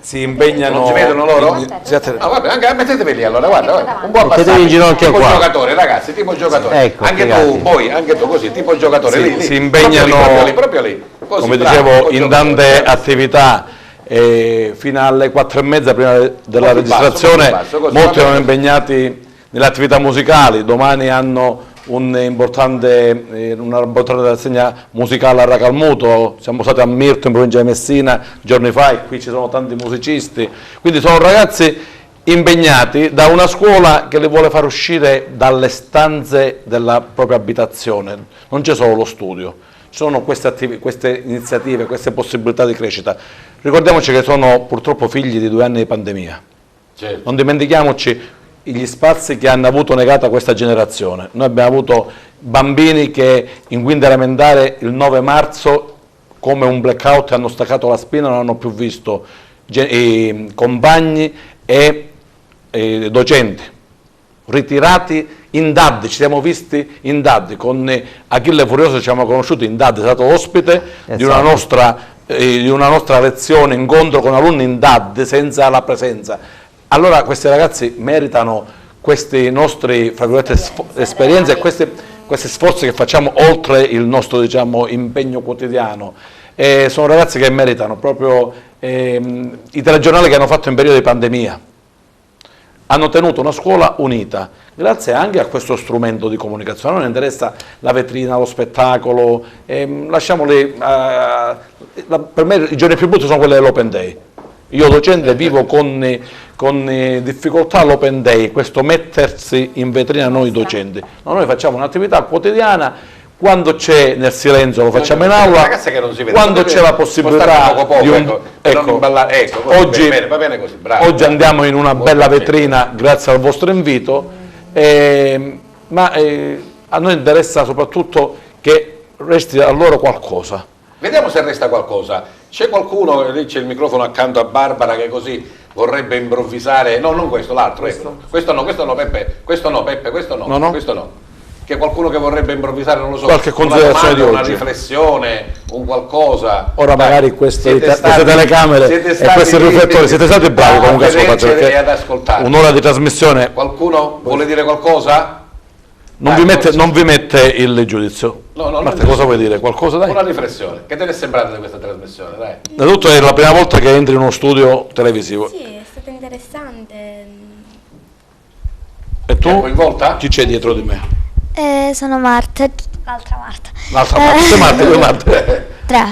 Si impegnano... Non si vedono loro? Vabbè, anche mettetevi lì allora, guarda, un buon passaggio. Tipo giocatore, ragazzi, tipo giocatore. Ecco, anche tu così, tipo giocatore. Sì, lì. Si impegnano, proprio lì. Così, come bravo, dicevo, in tante attività. Fino alle 4:30 prima della registrazione, molti erano impegnati nelle attività musicali. Domani hanno una importante rassegna musicale a Racalmuto, siamo stati a Mirto in provincia di Messina giorni fa e qui ci sono tanti musicisti, quindi sono ragazzi impegnati da una scuola che li vuole far uscire dalle stanze della propria abitazione. Non c'è solo lo studio, ci sono queste iniziative, queste possibilità di crescita. Ricordiamoci che sono purtroppo figli di 2 anni di pandemia. Certo. Non dimentichiamoci gli spazi che hanno avuto negata questa generazione. Noi abbiamo avuto bambini che in quinta elementare il 9 marzo come un blackout hanno staccato la spina, non hanno più visto compagni e docenti ritirati in DAD. Ci siamo visti in DAD con Achille Furioso, ci siamo conosciuti in DAD, è stato ospite di una nostra lezione, incontro con alunni in DAD senza la presenza. Allora questi ragazzi meritano questi nostri, fra virgolette, esperienze e questi sforzi che facciamo oltre il nostro, diciamo, impegno quotidiano. Sono ragazzi che meritano proprio i telegiornali che hanno fatto in periodo di pandemia. Hanno tenuto una scuola unita, grazie anche a questo strumento di comunicazione. Non interessa la vetrina, lo spettacolo, lasciamoli, per me i giorni più brutti sono quelli dell'Open Day. Io docente vivo con difficoltà l'Open Day, questo mettersi in vetrina noi docenti. No, noi facciamo un'attività quotidiana, quando c'è nel silenzio lo facciamo in aula, quando c'è la possibilità di un... Oggi andiamo in una bella vetrina grazie al vostro invito, ma a noi interessa soprattutto che resti a loro qualcosa. Vediamo se resta qualcosa. C'è qualcuno, lì c'è il microfono accanto a Barbara, che così vorrebbe improvvisare, no, non questo, l'altro, questo no, Peppe, questo no, questo no. C'è qualcuno che vorrebbe improvvisare, non lo so, qualche considerazione di oggi, una riflessione, un qualcosa. Ora magari queste telecamere e questi riflettori, siete stati bravi comunque a ascoltare, perché un'ora di trasmissione. Qualcuno vuole dire qualcosa? Non vi mette il giudizio. No, Marta, cosa vuoi dire? Qualcosa, dai? Una riflessione. Che te ne è sembrata di questa trasmissione, dai? Innanzitutto è la prima volta che entri in uno studio televisivo. Sì, è stato interessante. E tu? Coinvolta? Chi c'è dietro di me? Sono Marta, l'altra Marta. L'altra Marta, sei Marta, due Marte. Tre.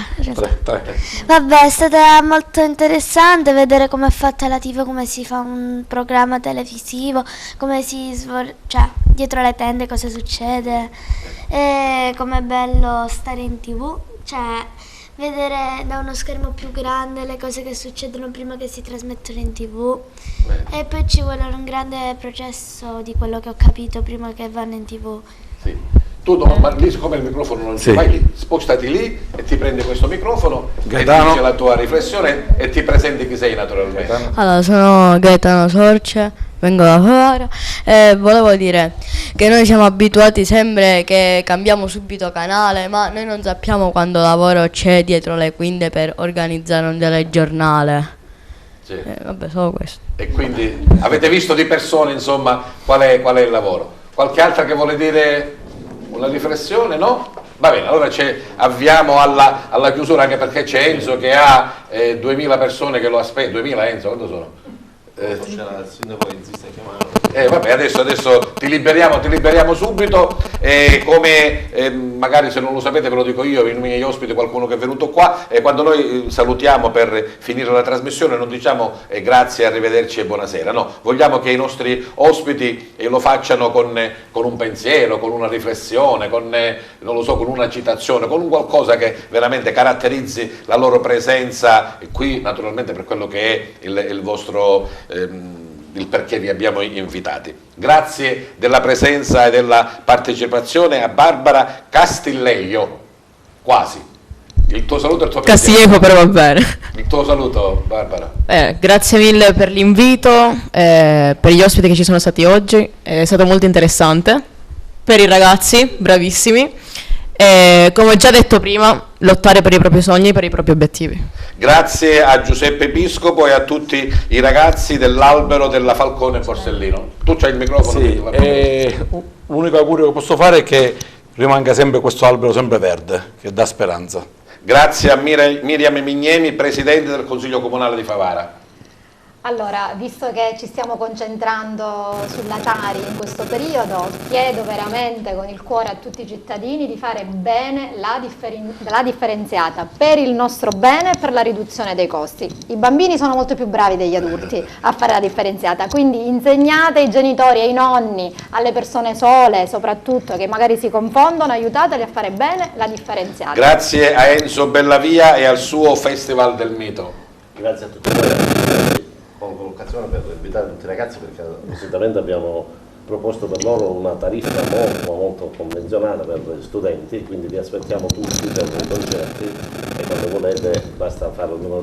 Vabbè, è stato molto interessante vedere come è fatta la TV, come si fa un programma televisivo, come si svolge, cioè dietro le tende cosa succede, e com'è bello stare in TV, cioè vedere da uno schermo più grande le cose che succedono prima che si trasmettono in TV. E poi ci vuole un grande processo di quello che ho capito prima che vanno in TV. Sì. Tu ma lì, siccome il microfono non c'è, vai lì, spostati lì e ti prendi questo microfono Gaetano. E dici la tua riflessione e ti presenti chi sei naturalmente. Gaetano. Allora, sono Gaetano Sorce, vengo da Favara e volevo dire che noi siamo abituati sempre che cambiamo subito canale, ma noi non sappiamo quando lavoro c'è dietro le quinte per organizzare un telegiornale. Sì. Vabbè, solo questo. E quindi avete visto di persona, insomma, qual è il lavoro? Qualche altra che vuole dire una riflessione, no? Va bene, allora avviamo alla chiusura, anche perché c'è Enzo che ha 2000 persone che lo aspettano. 2000 Enzo, quanto sono? C'era il sindaco che insiste a chiamare. Vabbè, adesso ti liberiamo subito, come magari se non lo sapete ve lo dico io, i miei ospiti, qualcuno che è venuto qua, quando noi salutiamo per finire la trasmissione non diciamo grazie, arrivederci e buonasera, no, vogliamo che i nostri ospiti lo facciano con un pensiero, con una riflessione, con una citazione, con un qualcosa che veramente caratterizzi la loro presenza qui, naturalmente per quello che è il vostro il perché vi abbiamo invitati. Grazie della presenza e della partecipazione a Barbara Castillejo, quasi. Il tuo saluto e il tuo Castillejo però va bene. Il tuo saluto, Barbara. Grazie mille per l'invito, per gli ospiti che ci sono stati oggi, è stato molto interessante, per i ragazzi, bravissimi, e come ho già detto prima, lottare per i propri sogni, per i propri obiettivi. Grazie a Giuseppe Piscopo e a tutti i ragazzi dell'Albero della Falcone Borsellino. Tu c'hai il microfono? Sì, l'unico augurio che posso fare è che rimanga sempre questo albero sempre verde, che dà speranza. Grazie a Miriam Mignemi, Presidente del Consiglio Comunale di Favara. Allora, visto che ci stiamo concentrando sulla Tari in questo periodo, chiedo veramente con il cuore a tutti i cittadini di fare bene la differenziata, per il nostro bene e per la riduzione dei costi. I bambini sono molto più bravi degli adulti a fare la differenziata, quindi insegnate ai genitori, ai nonni, alle persone sole soprattutto, che magari si confondono, aiutateli a fare bene la differenziata. Grazie a Enzo Bellavia e al suo Festival del Mito. Grazie a tutti voi. Colgo l'occasione per invitare tutti i ragazzi, perché appositamente abbiamo proposto per loro una tariffa molto convenzionata per gli studenti, quindi vi aspettiamo tutti per i concerti e quando volete basta fare il numero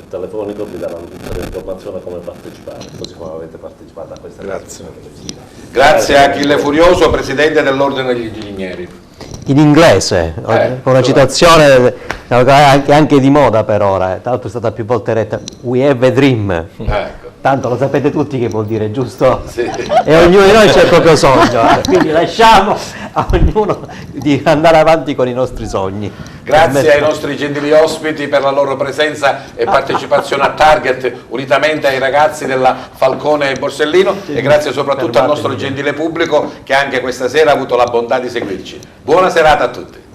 telefonico, vi daranno tutte le informazioni come partecipare, così come avete partecipato a questa trasmissione televisiva. Grazie a Achille Furioso, Presidente dell'Ordine degli Ingegneri. In inglese, con una citazione anche di moda per ora, tra l'altro è stata più volte letta, "We have a dream", Ecco. tanto lo sapete tutti che vuol dire, giusto? Sì. E ognuno di noi c'è il proprio sogno, quindi lasciamo a ognuno di andare avanti con i nostri sogni. Grazie ai nostri gentili ospiti per la loro presenza e partecipazione a Target, unitamente ai ragazzi della Falcone Borsellino, e grazie soprattutto al nostro gentile pubblico che anche questa sera ha avuto la bontà di seguirci. Buona serata a tutti.